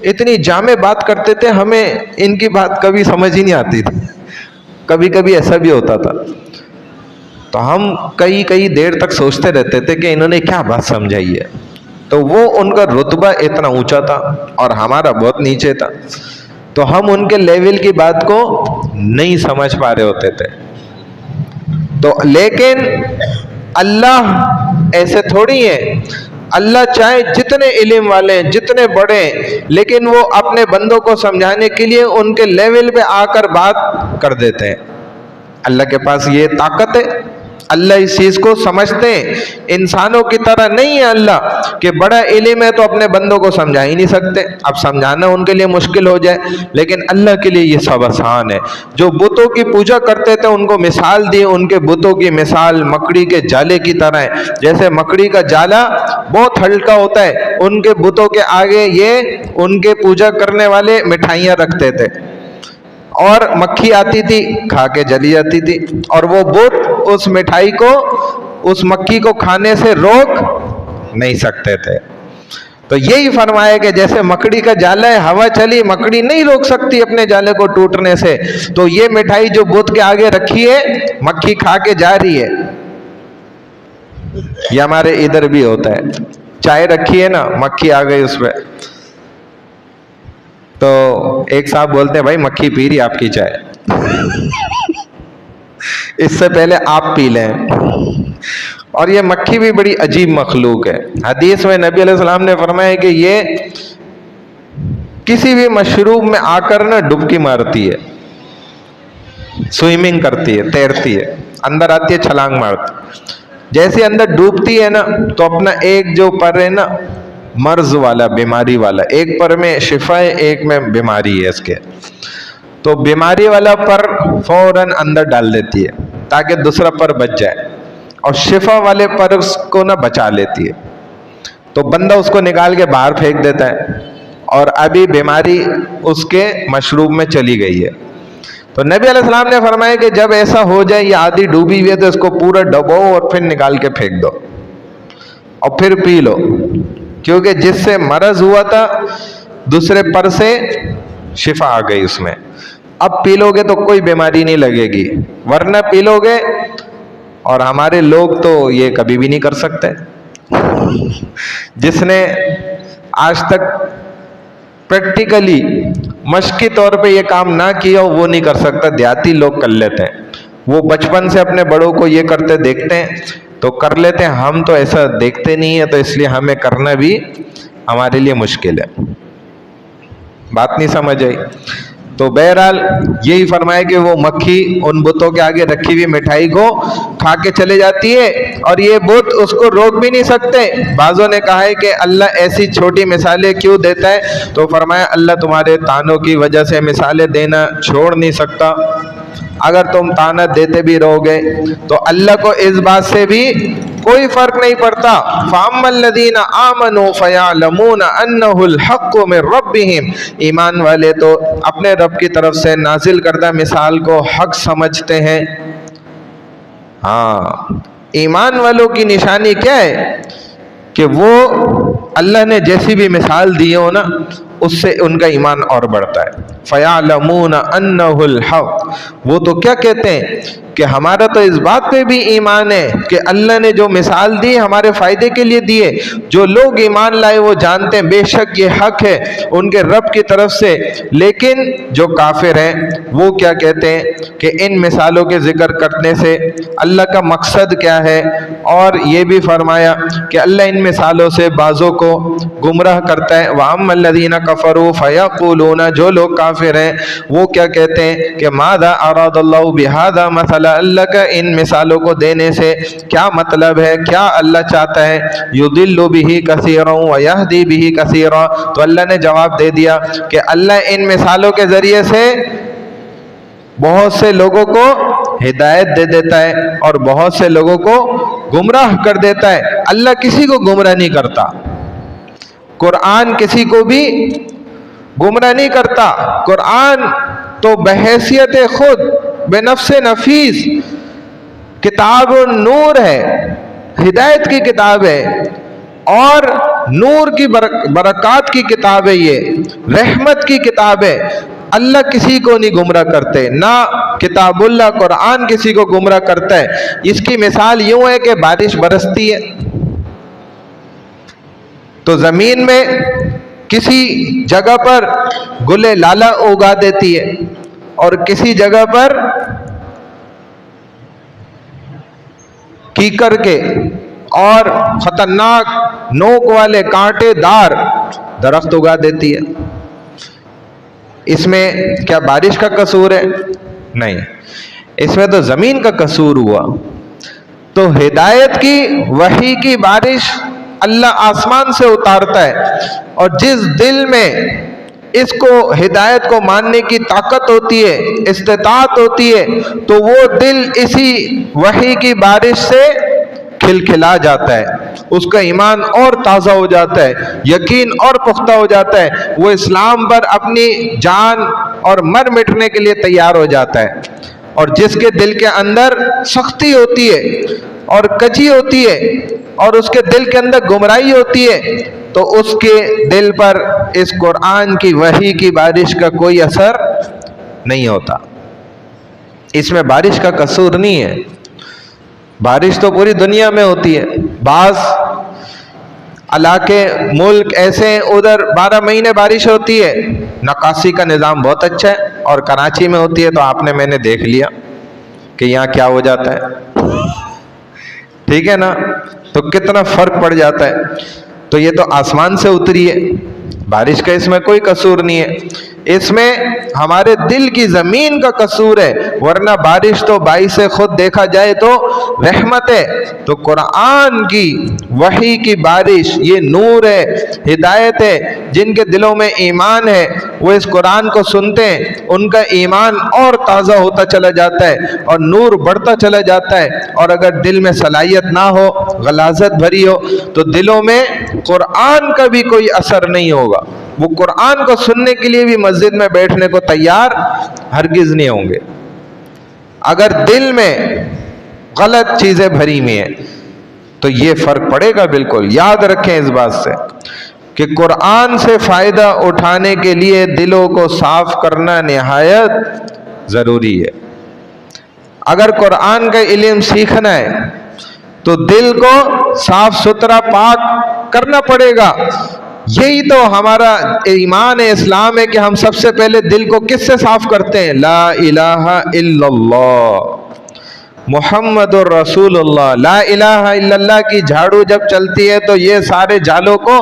Speaker 1: اتنی جامع بات کرتے تھے، ہمیں ان کی بات کبھی سمجھ ہی نہیں آتی تھی، کبھی کبھی ایسا بھی ہوتا تھا۔ تو ہم کئی دیر تک سوچتے رہتے تھے کہ انہوں نے کیا بات سمجھائی ہے، تو وہ ان کا رتبہ اتنا اونچا تھا اور ہمارا بہت نیچے تھا، تو ہم ان کے لیول کی بات کو نہیں سمجھ پا رہے ہوتے تھے۔ تو لیکن اللہ ایسے تھوڑی ہے، اللہ چاہے جتنے علم والے جتنے بڑے، لیکن وہ اپنے بندوں کو سمجھانے کے لیے ان کے لیول پہ آ کر بات کر دیتے ہیں۔ اللہ کے پاس یہ طاقت ہے، اللہ اس چیز کو سمجھتے ہیں، انسانوں کی طرح نہیں ہے اللہ کہ بڑا علم ہے تو اپنے بندوں کو سمجھا ہی نہیں سکتے، اب سمجھانا ان کے لیے مشکل ہو جائے، لیکن اللہ کے لیے یہ سب آسان ہے۔ جو بتوں کی پوجا کرتے تھے ان کو مثال دی، ان کے بتوں کی مثال مکڑی کے جالے کی طرح ہے، جیسے مکڑی کا جالا بہت ہلکا ہوتا ہے، ان کے بتوں کے آگے یہ ان کے پوجا کرنے والے مٹھائیاں رکھتے تھے، اور مکھی آتی تھی کھا کے جلی جاتی تھی، اور وہ بت اس مٹھائی کو، اس مکھی کو کھانے سے روک نہیں سکتے تھے۔ تو یہی فرمایا کہ جیسے مکڑی کا جالا ہے، ہوا چلی مکڑی نہیں روک سکتی اپنے جالے کو ٹوٹنے سے، تو یہ مٹھائی جو بت کے آگے رکھی ہے مکھی کھا کے جا رہی ہے۔ یہ ہمارے ادھر بھی ہوتا ہے، چائے رکھی ہے نا، مکھی آ گئی اس پہ، تو ایک صاحب بولتے ہیں بھائی مکھی پی رہی آپ کی چائے، اس سے پہلے آپ پی لیں۔ اور یہ مکھی بھی بڑی عجیب مخلوق ہے۔ حدیث میں نبی علیہ السلام نے فرمایا کہ یہ کسی بھی مشروب میں آ کر نا ڈبکی مارتی ہے، سوئمنگ کرتی ہے، تیرتی ہے، اندر آتی ہے چھلانگ مارتی، جیسے اندر ڈوبتی ہے نا تو اپنا ایک جو پر ہے نا مرض والا، بیماری والا، ایک پر میں شفا ہے ایک میں بیماری ہے اس کے، تو بیماری والا پر فوراً اندر ڈال دیتی ہے تاکہ دوسرا پر بچ جائے، اور شفا والے پر اس کو نہ بچا لیتی ہے، تو بندہ اس کو نکال کے باہر پھینک دیتا ہے، اور ابھی بیماری اس کے مشروب میں چلی گئی ہے۔ تو نبی علیہ السلام نے فرمایا کہ جب ایسا ہو جائے یہ آدھی ڈوبی ہوئی ہے تو اس کو پورا ڈبو اور پھر نکال کے پھینک دو اور پھر پی لو، کیونکہ جس سے مرض ہوا تھا دوسرے پر سے شفا آ گئی اس میں۔ اب پی لو گے تو کوئی بیماری نہیں لگے گی، ورنہ پی لو گے، اور ہمارے لوگ تو یہ کبھی بھی نہیں کر سکتے، جس نے آج تک پریکٹیکلی مشقی طور پہ یہ کام نہ کیا ہو وہ نہیں کر سکتا، دیہاتی لوگ کر لیتے ہیں، وہ بچپن سے اپنے بڑوں کو یہ کرتے دیکھتے ہیں تو کر لیتے ہیں، ہم تو ایسا دیکھتے نہیں ہیں، تو اس لیے ہمیں کرنا بھی ہمارے لیے مشکل ہے۔ بات نہیں سمجھ آئی؟ تو بہرحال یہی فرمایا کہ وہ مکھی ان بتوں کے آگے رکھی ہوئی مٹھائی کو کھا کے چلے جاتی ہے، اور یہ بت اس کو روک بھی نہیں سکتے۔ بعضوں نے کہا ہے کہ اللہ ایسی چھوٹی مثالیں کیوں دیتا ہے؟ تو فرمایا اللہ تمہارے تانوں کی وجہ سے مثالیں دینا چھوڑ نہیں سکتا، اگر تم تانا دیتے بھی رہو گے تو اللہ کو اس بات سے بھی کوئی فرق نہیں پڑتا۔ فَأَمَّا الَّذِينَ آمَنُوا فَيَعْلَمُونَ أَنَّهُ الْحَقُّ مِنْ رَبِّهِمْ، ایمان والے تو اپنے رب کی طرف سے نازل کردہ مثال کو حق سمجھتے ہیں۔ ہاں، ایمان والوں کی نشانی کیا ہے کہ وہ اللہ نے جیسی بھی مثال دی ہو نا اس سے ان کا ایمان اور بڑھتا ہے۔ فَيَعْلَمُونَ أَنَّهُ الْحَقُّ، وہ تو کیا کہتے ہیں کہ ہمارا تو اس بات پہ بھی ایمان ہے کہ اللہ نے جو مثال دی ہمارے فائدے کے لیے دیے، جو لوگ ایمان لائے وہ جانتے ہیں بے شک یہ حق ہے ان کے رب کی طرف سے، لیکن جو کافر ہیں وہ کیا کہتے ہیں کہ ان مثالوں کے ذکر کرنے سے اللہ کا مقصد کیا ہے، اور یہ بھی فرمایا کہ اللہ ان مثالوں سے بعضوں کو گمراہ کرتا ہے۔ وَأَمَّا الَّذِينَ كَفَرُوا فَيَقُولُونَ، جو لوگ کافر ہیں وہ کیا کہتے ہیں کہ ماذا اراد اللہ بہذا مثلا، اللہ کا ان مثالوں کو دینے سے کیا مطلب ہے، کیا اللہ چاہتا ہے؟ یضل بہ کثیرا ویہدی بہ کثیرا، تو اللہ نے جواب دے دیا کہ اللہ ان مثالوں کے ذریعے سے بہت سے لوگوں کو ہدایت دے دیتا ہے اور بہت سے لوگوں کو گمراہ کر دیتا ہے۔ اللہ کسی کو گمراہ نہیں کرتا، قرآن کسی کو بھی گمراہ نہیں کرتا۔ قرآن تو بحیثیت خود بنفس نفیس کتاب نور ہے، ہدایت کی کتاب ہے، اور نور کی برکات کی کتاب ہے، یہ رحمت کی کتاب ہے۔ اللہ کسی کو نہیں گمراہ کرتے، نہ کتاب اللہ قرآن کسی کو گمراہ کرتا ہے۔ اس کی مثال یوں ہے کہ بارش برستی ہے تو زمین میں کسی جگہ پر گلے لالا اگا دیتی ہے اور کسی جگہ پر کیکر کے اور خطرناک نوک والے کانٹے دار درخت اگا دیتی ہے۔ اس میں کیا بارش کا قصور ہے؟ نہیں، اس میں تو زمین کا قصور ہوا۔ تو ہدایت کی وحی کی بارش اللہ آسمان سے اتارتا ہے، اور جس دل میں اس کو ہدایت کو ماننے کی طاقت ہوتی ہے، استطاعت ہوتی ہے، تو وہ دل اسی وحی کی بارش سے کھلکھلا جاتا ہے، اس کا ایمان اور تازہ ہو جاتا ہے، یقین اور پختہ ہو جاتا ہے، وہ اسلام پر اپنی جان اور مر مٹنے کے لیے تیار ہو جاتا ہے۔ اور جس کے دل کے اندر سختی ہوتی ہے اور کجی ہوتی ہے اور اس کے دل کے اندر گمراہی ہوتی ہے، تو اس کے دل پر اس قرآن کی وحی کی بارش کا کوئی اثر نہیں ہوتا۔ اس میں بارش کا قصور نہیں ہے، بارش تو پوری دنیا میں ہوتی ہے۔ بعض علاقے ملک ایسے ہیں ادھر 12 مہینے بارش ہوتی ہے، نکاسی کا نظام بہت اچھا ہے، اور کراچی میں ہوتی ہے تو میں نے دیکھ لیا کہ یہاں کیا ہو جاتا ہے، ٹھیک ہے نا، تو کتنا فرق پڑ جاتا ہے۔ تو یہ تو آسمان سے اتری ہے، بارش کا اس میں کوئی قصور نہیں ہے، اس میں ہمارے دل کی زمین کا قصور ہے، ورنہ بارش تو باعث خود دیکھا جائے تو رحمت ہے۔ تو قرآن کی وحی کی بارش یہ نور ہے، ہدایت ہے۔ جن کے دلوں میں ایمان ہے وہ اس قرآن کو سنتے ہیں، ان کا ایمان اور تازہ ہوتا چلا جاتا ہے اور نور بڑھتا چلا جاتا ہے۔ اور اگر دل میں صلاحیت نہ ہو، غلاظت بھری ہو، تو دلوں میں قرآن کا بھی کوئی اثر نہیں ہوگا، وہ قرآن کو سننے کے لیے بھی مسجد میں بیٹھنے کو تیار ہرگز نہیں ہوں گے۔ اگر دل میں غلط چیزیں بھری ہوئی ہیں تو یہ فرق پڑے گا۔ بالکل یاد رکھیں اس بات سے کہ قرآن سے فائدہ اٹھانے کے لیے دلوں کو صاف کرنا نہایت ضروری ہے۔ اگر قرآن کا علم سیکھنا ہے تو دل کو صاف ستھرا پاک کرنا پڑے گا۔ یہی تو ہمارا ایمان ہے، اسلام ہے کہ ہم سب سے پہلے دل کو کس سے صاف کرتے ہیں؟ لا الہ الا اللہ محمد الرسول اللہ۔ لا الہ الا اللہ کی جھاڑو جب چلتی ہے تو یہ سارے جالوں کو،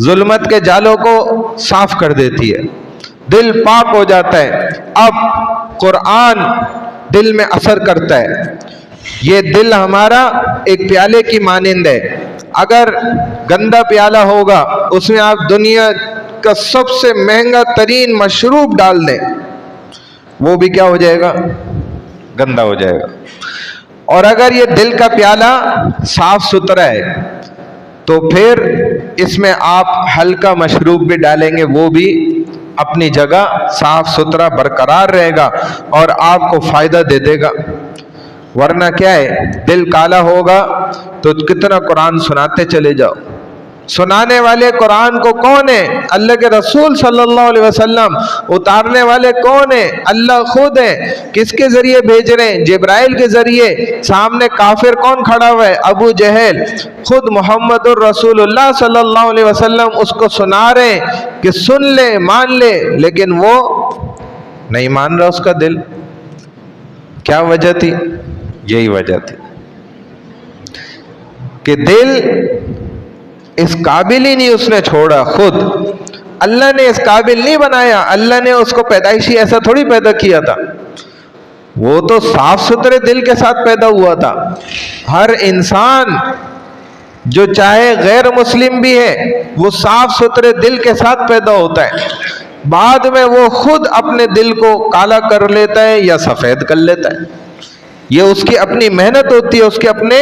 Speaker 1: ظلمت کے جالوں کو صاف کر دیتی ہے، دل پاک ہو جاتا ہے۔ اب قرآن دل میں اثر کرتا ہے۔ یہ دل ہمارا ایک پیالے کی مانند ہے، اگر گندا پیالہ ہوگا اس میں آپ دنیا کا سب سے مہنگا ترین مشروب ڈال دیں، وہ بھی کیا ہو جائے گا؟ گندا ہو جائے گا۔ اور اگر یہ دل کا پیالہ صاف ستھرا ہے تو پھر اس میں آپ ہلکا مشروب بھی ڈالیں گے، وہ بھی اپنی جگہ صاف ستھرا برقرار رہے گا اور آپ کو فائدہ دے دے گا۔ ورنہ کیا ہے، دل کالا ہوگا تو کتنا قرآن سناتے چلے جاؤ، سنانے والے قرآن کو کون ہے؟ اللہ کے رسول صلی اللہ علیہ وسلم۔ اتارنے والے کون ہیں؟ اللہ خود ہے۔ کس کے ذریعے بھیج رہے ہیں؟ جبرائیل کے ذریعے۔ سامنے کافر کون کھڑا ہوا ہے؟ ابو جہل۔ خود محمد الرسول اللہ صلی اللہ علیہ وسلم اس کو سنا رہے ہیں کہ سن لے، مان لے، لیکن وہ نہیں مان رہا، اس کا دل۔ کیا وجہ تھی؟ یہی وجہ تھی کہ دل اس قابل ہی نہیں اس نے چھوڑا، خود اللہ نے اس قابل نہیں بنایا، اللہ نے اس کو پیدائشی ایسا تھوڑی پیدا کیا تھا، وہ تو صاف ستھرے دل کے ساتھ پیدا ہوا تھا۔ ہر انسان جو چاہے غیر مسلم بھی ہے وہ صاف ستھرے دل کے ساتھ پیدا ہوتا ہے، بعد میں وہ خود اپنے دل کو کالا کر لیتا ہے یا سفید کر لیتا ہے، یہ اس کی اپنی محنت ہوتی ہے، اس کے اپنے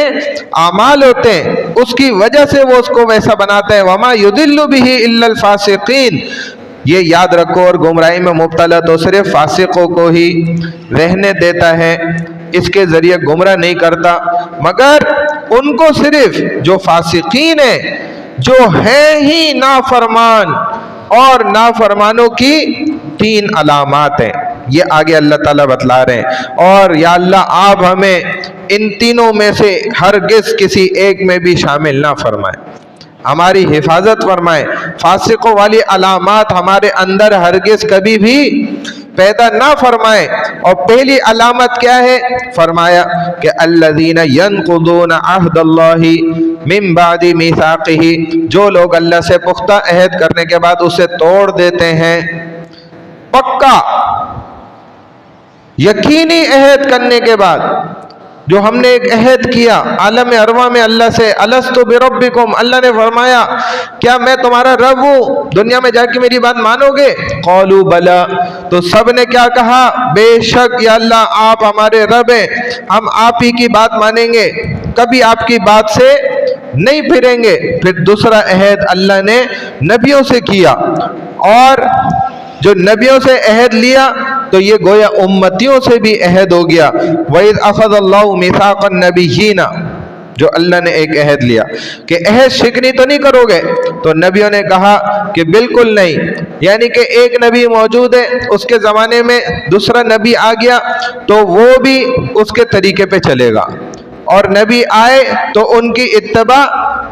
Speaker 1: اعمال ہوتے ہیں، اس کی وجہ سے وہ اس کو ویسا بناتا ہے۔ وَمَا يُضِلُّ بِهِ إِلَّا الْفَاسِقِينَ، یہ یاد رکھو، اور گمراہی میں مبتلا تو صرف فاسقوں کو ہی رہنے دیتا ہے، اس کے ذریعے گمراہ نہیں کرتا، مگر ان کو صرف جو فاسقین ہیں، جو ہیں ہی نافرمان، اور نافرمانوں کی 3 علامات ہیں، یہ آگے اللہ تعالیٰ بتلا رہے ہیں۔ اور یا اللہ آپ ہمیں ان تینوں میں سے ہرگز کسی ایک میں بھی شامل نہ فرمائیں، ہماری حفاظت فرمائیں، فاسقوں والی علامات ہمارے اندر ہرگز کبھی بھی پیدا نہ فرمائیں۔ اور پہلی علامت کیا ہے؟ فرمایا کہ الذین ینقضون عہد اللہ من بعد میثاقہ، جو لوگ اللہ سے پختہ عہد کرنے کے بعد اسے توڑ دیتے ہیں، پکا یقینی عہد کرنے کے بعد، جو ہم نے ایک عہد کیا عالم ارواح میں اللہ سے، الست بربکم، اللہ نے فرمایا کیا میں تمہارا رب ہوں، دنیا میں جا کے میری بات مانو گے؟ قالوا بلا، تو سب نے کیا کہا؟ بے شک یا اللہ آپ ہمارے رب ہیں، ہم آپ ہی کی بات مانیں گے، کبھی آپ کی بات سے نہیں پھریں گے۔ پھر دوسرا عہد اللہ نے نبیوں سے کیا، اور جو نبیوں سے عہد لیا تو یہ گویا امتیوں سے بھی عہد ہو گیا۔ وَإِذْ أَخَذَ اللَّهُ مِيثَاقَ النَّبِيِّينَ، جو اللہ نے ایک عہد لیا کہ عہد شکنی تو نہیں کروگے؟ تو نبیوں نے کہا کہ بالکل نہیں، یعنی کہ ایک نبی موجود ہے، اس کے زمانے میں دوسرا نبی آ گیا تو وہ بھی اس کے طریقے پہ چلے گا، اور نبی آئے تو ان کی اتباع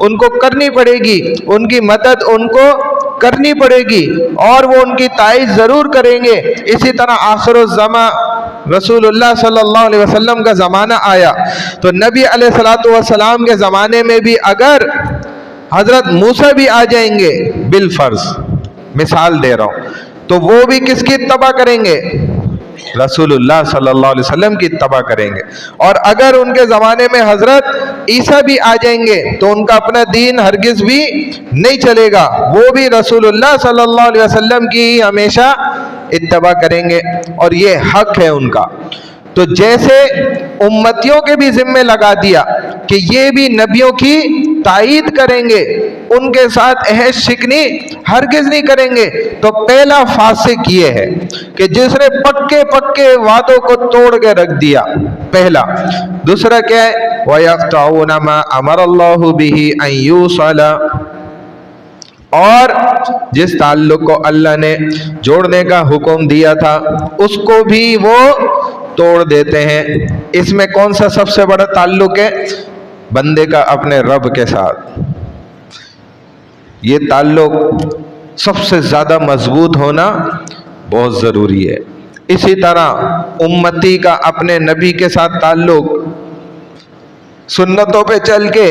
Speaker 1: ان کو کرنی پڑے گی، ان کی مدد ان کو کرنی پڑے گی، اور وہ ان کی تائید ضرور کریں گے۔ اسی طرح آخر الزمان رسول اللہ صلی اللہ علیہ وسلم کا زمانہ آیا تو نبی علیہ السلام کے زمانے میں بھی اگر حضرت موسیٰ بھی آ جائیں گے، بالفرض مثال دے رہا ہوں، تو وہ بھی کس کی اتباع کریں گے؟ رسول اللہ صلی اللہ علیہ وسلم کی اتباع کریں گے۔ اور اگر ان کے زمانے میں حضرت عیسیٰ بھی آ جائیں گے تو ان کا اپنا دین ہرگز بھی نہیں چلے گا، وہ بھی رسول اللہ صلی اللہ علیہ وسلم کی ہمیشہ اتباع کریں گے، اور یہ حق ہے ان کا۔ تو جیسے امتیوں کے بھی ذمہ لگا دیا کہ یہ بھی نبیوں کی تائید کریں گے، ان کے ساتھ عہد شکنی ہرگز نہیں کریں گے، تو پہلا فاسق یہ ہے کہ جس نے پکے پکے وعدوں کو توڑ کے رکھ دیا، پہلا۔ دوسرا کیا ہے؟ وَيَقْطَعُونَ مَا أَمَرَ اللَّهُ بِهِ أَن يُوصَلَ، اور جس تعلق کو اللہ نے جوڑنے کا حکم دیا تھا اس کو بھی وہ توڑ دیتے ہیں۔ اس میں کون سا سب سے بڑا تعلق ہے؟ بندے کا اپنے رب کے ساتھ۔ یہ تعلق سب سے زیادہ مضبوط ہونا بہت ضروری ہے۔ اسی طرح امتی کا اپنے نبی کے ساتھ تعلق، سنتوں پہ چل کے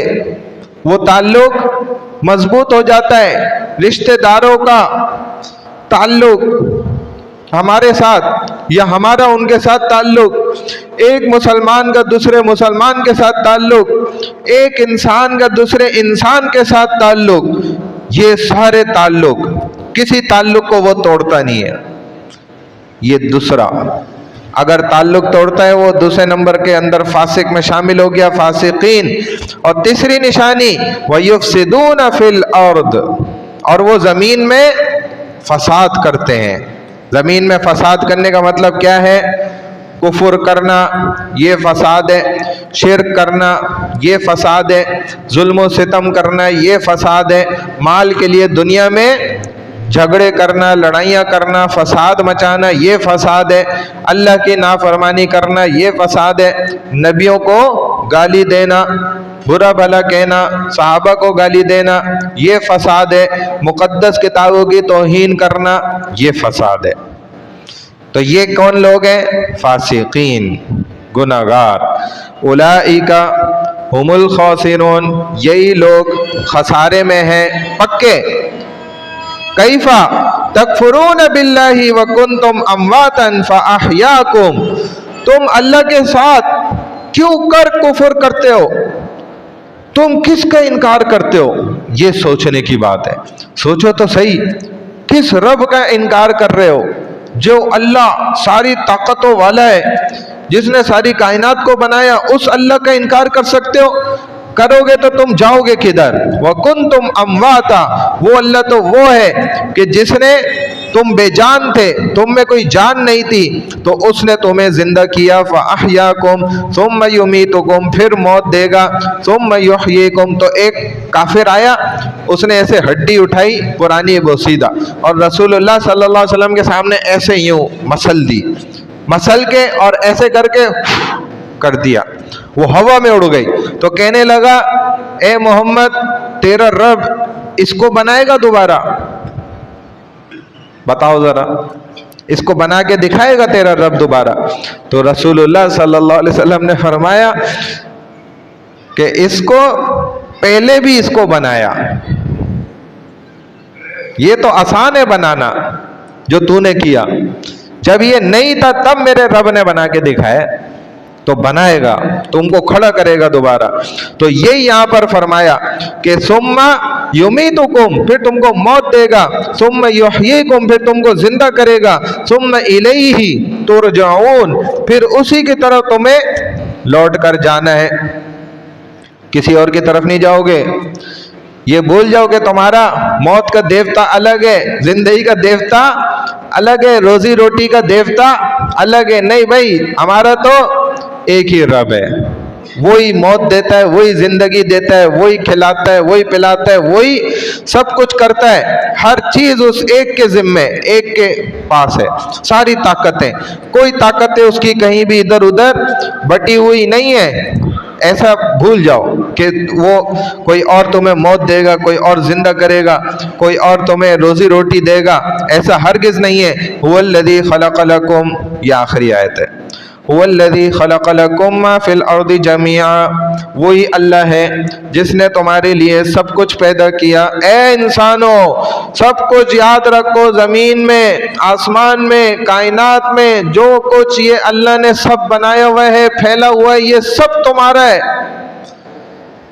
Speaker 1: وہ تعلق مضبوط ہو جاتا ہے۔ رشتہ داروں کا تعلق ہمارے ساتھ یا ہمارا ان کے ساتھ تعلق، ایک مسلمان کا دوسرے مسلمان کے ساتھ تعلق، ایک انسان کا دوسرے انسان کے ساتھ تعلق، یہ سارے تعلق، کسی تعلق کو وہ توڑتا نہیں ہے۔ یہ دوسرا، اگر تعلق توڑتا ہے وہ دوسرے نمبر کے اندر فاسق میں شامل ہو گیا، فاسقین۔ اور تیسری نشانی وَيُفْسِدُونَ فِي الْأَرْضِ، اور وہ زمین میں فساد کرتے ہیں۔ زمین میں فساد کرنے کا مطلب کیا ہے؟ کفر کرنا یہ فساد ہے، شرک کرنا یہ فساد ہے، ظلم و ستم کرنا یہ فساد ہے، مال کے لیے دنیا میں جھگڑے کرنا، لڑائیاں کرنا، فساد مچانا یہ فساد ہے، اللہ کی نافرمانی کرنا یہ فساد ہے، نبیوں کو گالی دینا، برا بھلا کہنا، صحابہ کو گالی دینا یہ فساد ہے، مقدس کتابوں کی توہین کرنا یہ فساد ہے۔ تو یہ کون لوگ ہیں؟ فاسقین، گناہگار۔ اولئک هم الخاسرون، یہی لوگ خسارے میں ہیں پکے۔ کیف تکفرون باللہ وکنتم امواتا فاحیاکم، تم اللہ کے ساتھ کیوں کر کفر کرتے ہو؟ تم کس کا انکار کرتے ہو؟ یہ سوچنے کی بات ہے۔ سوچو تو صحیح، کس رب کا انکار کر رہے ہو؟ جو اللہ ساری طاقتوں والا ہے، جس نے ساری کائنات کو بنایا، اس اللہ کا انکار کر سکتے ہو؟ کرو گے تو تم جاؤ گے کدھر؟ وَكُنْتُمْ أَمْوَاتًا، وہ اللہ تو وہ ہے کہ جس نے، تم بے جان تھے، تم میں کوئی جان نہیں تھی تو اس نے تمہیں زندہ کیا، فَأَحْيَاكُمْ ثُمَّ يُمِيتُكُمْ، پھر موت دے گا، ثُمَّ يُحْيِيكُمْ۔ تو ایک کافر آیا، اس نے ایسے ہڈی اٹھائی پرانی بوسیدہ، اور رسول اللہ صلی اللہ علیہ وسلم کے سامنے ایسے یوں مسل دی، مسل کے اور ایسے کر کے کر دیا، وہ ہوا میں اڑ گئی۔ تو کہنے لگا اے محمد تیرا رب اس کو بنائے گا دوبارہ؟ بتاؤ ذرا، اس کو بنا کے دکھائے گا تیرا رب دوبارہ؟ تو رسول اللہ صلی اللہ علیہ وسلم نے فرمایا کہ اس کو پہلے بھی اس کو بنایا، یہ تو آسان ہے بنانا جو تو نے کیا، جب یہ نہیں تھا تب میرے رب نے بنا کے دکھایا، تو بنائے گا، تم کو کھڑا کرے گا دوبارہ۔ تو یہی یہاں پر فرمایا کہ ثم یمیتکم، پھر تم کو موت دے گا، ثم یحییکم، پھر تم کو زندہ کرے گا، ثم الیہ ترجعون، پھر اسی کی طرف تمہیں لوٹ کر جانا ہے، کسی اور کی طرف نہیں جاؤ گے۔ یہ بھول جاؤ کہ تمہارا موت کا دیوتا الگ ہے، زندگی کا دیوتا الگ ہے، روزی روٹی کا دیوتا الگ ہے۔ نہیں بھائی، ہمارا تو ایک ہی رب ہے، وہی موت دیتا ہے، وہی زندگی دیتا ہے، وہی کھلاتا ہے، وہی پلاتا ہے، وہی سب کچھ کرتا ہے۔ ہر چیز اس ایک کے ذمے، ایک کے پاس ہے، ساری طاقتیں، کوئی طاقتیں اس کی کہیں بھی ادھر ادھر بٹی ہوئی نہیں ہے۔ ایسا بھول جاؤ کہ وہ کوئی اور تمہیں موت دے گا، کوئی اور زندہ کرے گا، کوئی اور تمہیں روزی روٹی دے گا، ایسا ہرگز نہیں ہے۔ هو الذی خلق لکم، یہ آخری آیت ہے، هو الذی خلق لکم ما فی الارض جمیعا، وہی اللہ ہے جس نے تمہارے لیے سب کچھ پیدا کیا۔ اے انسانوں، سب کچھ یاد رکھو، زمین میں، آسمان میں، کائنات میں جو کچھ یہ اللہ نے سب بنایا ہوا ہے، پھیلا ہوا ہے، یہ سب تمہارا ہے۔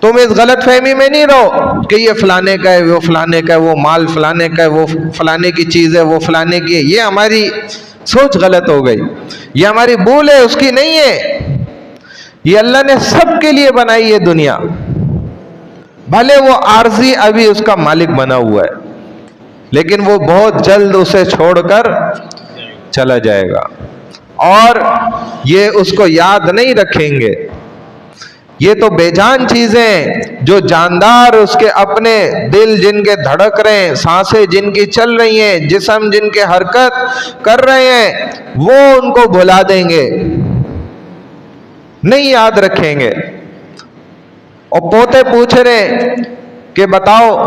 Speaker 1: تم اس غلط فہمی میں نہیں رہو کہ یہ فلانے کا ہے، وہ فلانے کا ہے، وہ مال فلانے کا ہے، وہ فلانے کی چیز ہے، وہ فلانے کی ہے۔ یہ ہماری سوچ غلط ہو گئی، یہ ہماری بھول ہے، اس کی نہیں ہے۔ یہ اللہ نے سب کے لیے بنائی ہے دنیا، بھلے وہ عارضی ابھی اس کا مالک بنا ہوا ہے، لیکن وہ بہت جلد اسے چھوڑ کر چلا جائے گا، اور یہ اس کو یاد نہیں رکھیں گے۔ یہ تو بے جان چیزیں جو جاندار اس کے اپنے دل جن کے دھڑک رہے ہیں، سانسیں جن کی چل رہی ہیں، جسم جن کے حرکت کر رہے ہیں، وہ ان کو بھلا دیں گے، نہیں یاد رکھیں گے۔ اور پوتے پوچھ رہے کہ بتاؤ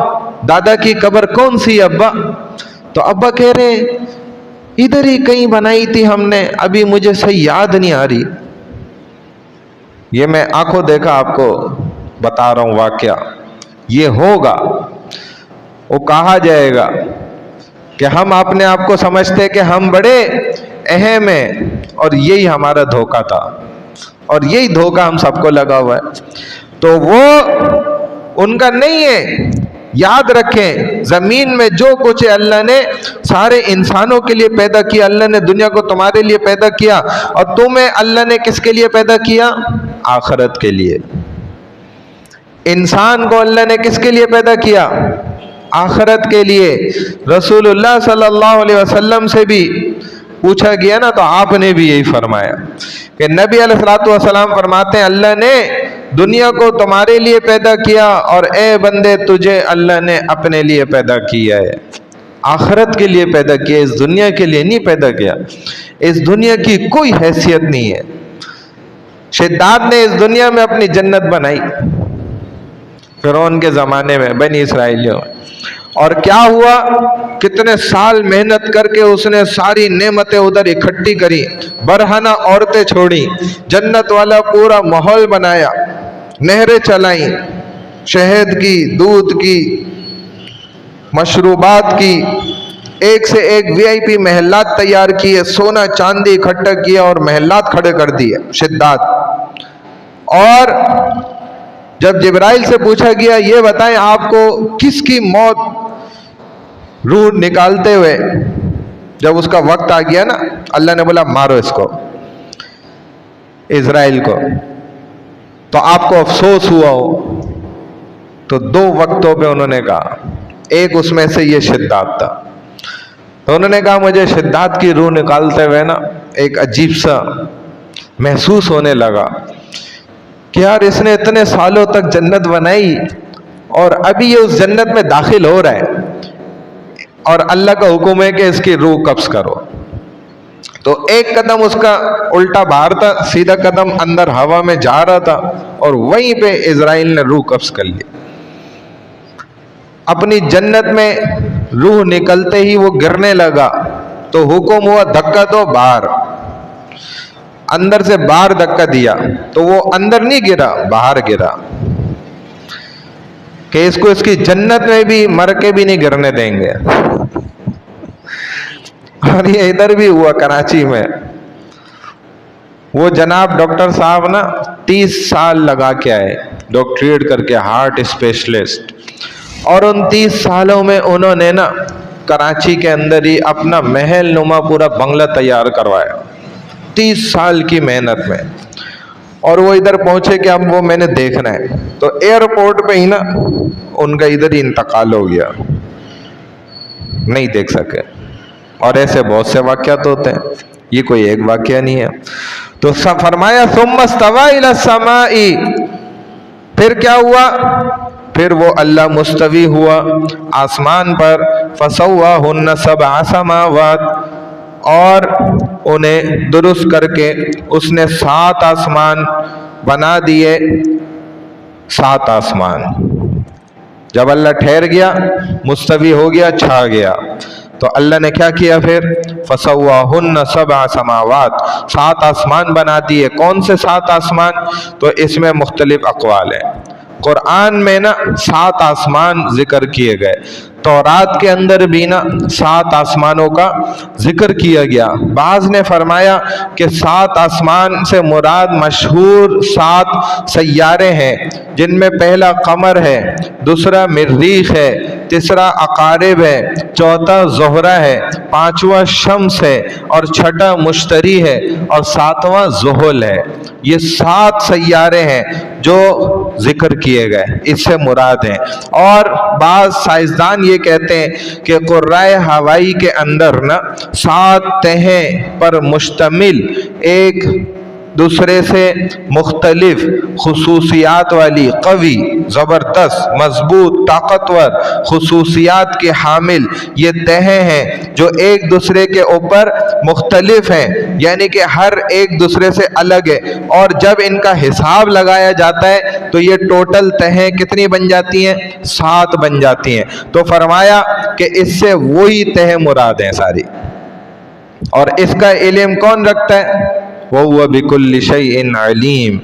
Speaker 1: دادا کی قبر کون سی ابا؟ تو ابا کہہ رہے ادھر ہی کہیں بنائی تھی ہم نے، ابھی مجھے صحیح یاد نہیں آ رہی۔ یہ میں آنکھوں دیکھا آپ کو بتا رہا ہوں واقعہ، یہ ہوگا۔ وہ کہا جائے گا کہ ہم اپنے آپ کو سمجھتے کہ ہم بڑے اہم ہیں، اور یہی ہمارا دھوکہ تھا، اور یہی دھوکہ ہم سب کو لگا ہوا ہے۔ تو وہ ان کا نہیں ہے۔ یاد رکھیں، زمین میں جو کچھ ہے اللہ نے سارے انسانوں کے لیے پیدا کیا۔ اللہ نے دنیا کو تمہارے لیے پیدا کیا، اور تمہیں اللہ نے کس کے لیے پیدا کیا؟ آخرت کے لیے۔ انسان کو اللہ نے کس کے لیے پیدا کیا؟ آخرت کے لیے۔ رسول اللہ صلی اللہ علیہ وسلم سے بھی پوچھا گیا نا، تو آپ نے بھی یہی فرمایا کہ نبی علیہ الصلوۃ والسلام فرماتے ہیں اللہ نے دنیا کو تمہارے لیے پیدا کیا، اور اے بندے تجھے اللہ نے اپنے لیے پیدا کیا ہے، آخرت کے لیے پیدا کیا، اس دنیا کے لیے نہیں پیدا کیا۔ اس دنیا کی کوئی حیثیت نہیں ہے۔ شداد نے اس دنیا میں اپنی جنت بنائی فرعون کے زمانے میں، بنی اسرائیلیوں، اور کیا ہوا؟ کتنے سال محنت کر کے اس نے ساری نعمتیں ادھر اکٹھی کری، برہنہ عورتیں چھوڑی، جنت والا پورا ماحول بنایا، نہریں چلائیں، شہد کی، دودھ کی، مشروبات کی، ایک سے ایک وی آئی پی محلات تیار کیے، سونا چاندی اکٹھا کیا اور محلات کھڑے کر دیے شداد۔ اور جب جبرائیل سے پوچھا گیا یہ بتائیں آپ کو کس کی موت روح نکالتے ہوئے، جب اس کا وقت آ گیا نا، اللہ نے بولا مارو اس کو، اسرائیل کو، تو آپ کو افسوس ہوا ہو۔ تو دو وقتوں پہ انہوں نے کہا، ایک اس میں سے یہ شداد تھا، تو انہوں نے کہا مجھے شداد کی روح نکالتے ہوئے نا ایک عجیب سا محسوس ہونے لگا کہ یار اس نے اتنے سالوں تک جنت بنائی، اور ابھی یہ اس جنت میں داخل ہو رہا ہے، اور اللہ کا حکم ہے کہ اس کی روح قبض کرو۔ تو ایک قدم اس کا الٹا باہر تھا، سیدھا قدم اندر ہوا میں جا رہا تھا، اور وہیں پہ اسرائیل نے روح قبض کر لی۔ اپنی جنت میں روح نکلتے ہی وہ گرنے لگا، تو حکم ہوا دھکا دو باہر، اندر سے باہر دھکا دیا، تو وہ اندر نہیں گرا، باہر گرا، کہ اس کو اس کی جنت میں بھی مر کے بھی نہیں گرنے دیں گے۔ اور یہ ادھر بھی ہوا کراچی میں، وہ جناب ڈاکٹر صاحب نا 30 سال لگا کے آئے ڈاکٹریٹ کر کے، ہارٹ اسپیشلسٹ، اور ان 30 سالوں میں انہوں نے نا کراچی کے اندر ہی اپنا محل نما پورا بنگلہ تیار کروایا، 30 سال کی محنت میں۔ اور وہ ادھر پہنچے کہ اب وہ میں نے دیکھنا ہے، تو ایئرپورٹ پہ ہی نا ان کا ادھر ہی انتقال ہو گیا، نہیں دیکھ سکے۔ اور ایسے بہت سے واقعات ہوتے ہیں، یہ کوئی ایک واقعہ نہیں ہے۔ تو فرمایا ثم استوى الى السماء، پھر کیا ہوا؟ پھر وہ اللہ مستوی ہوا آسمان پر، فسواہن سبع سماوات، اور انہیں درست کر کے اس نے 7 آسمان بنا دیے، 7 آسمان۔ جب اللہ ٹھہر گیا، مستوی ہو گیا، چھا گیا، تو اللہ نے کیا کیا پھر؟ فسواہن سبع سماوات، 7 آسمان بنا دیے۔ کون سے 7 آسمان؟ تو اس میں مختلف اقوال ہیں۔ قرآن میں نا 7 آسمان ذکر کیے گئے، تورات کے اندر بھی نا 7 آسمانوں کا ذکر کیا گیا۔ بعض نے فرمایا کہ 7 آسمان سے مراد مشہور 7 سیارے ہیں، جن میں پہلا قمر ہے، دوسرا مریخ ہے، تیسرا عقارب ہے، چوتھا زہرہ ہے، پانچواں شمس ہے، اور چھٹا مشتری ہے، اور 7واں زحل ہے۔ یہ 7 سیارے ہیں جو ذکر کیے گئے، اس سے مراد ہیں۔ اور بعض سائنسدان یہ کہتے ہیں کہ قرۂ ہوائی کے اندر نا 7 تہیں پر مشتمل ایک دوسرے سے مختلف خصوصیات والی قوی، زبردست، مضبوط، طاقتور خصوصیات کے حامل یہ تہیں ہیں جو ایک دوسرے کے اوپر مختلف ہیں، یعنی کہ ہر ایک دوسرے سے الگ ہے، اور جب ان کا حساب لگایا جاتا ہے تو یہ ٹوٹل تہیں کتنی بن جاتی ہیں؟ 7 بن جاتی ہیں۔ تو فرمایا کہ اس سے وہی تہیں مراد ہیں ساری، اور اس کا علم کون رکھتا ہے؟ وَهُوَ بِكُلِّ شَيْءٍ عَلِيمٌ،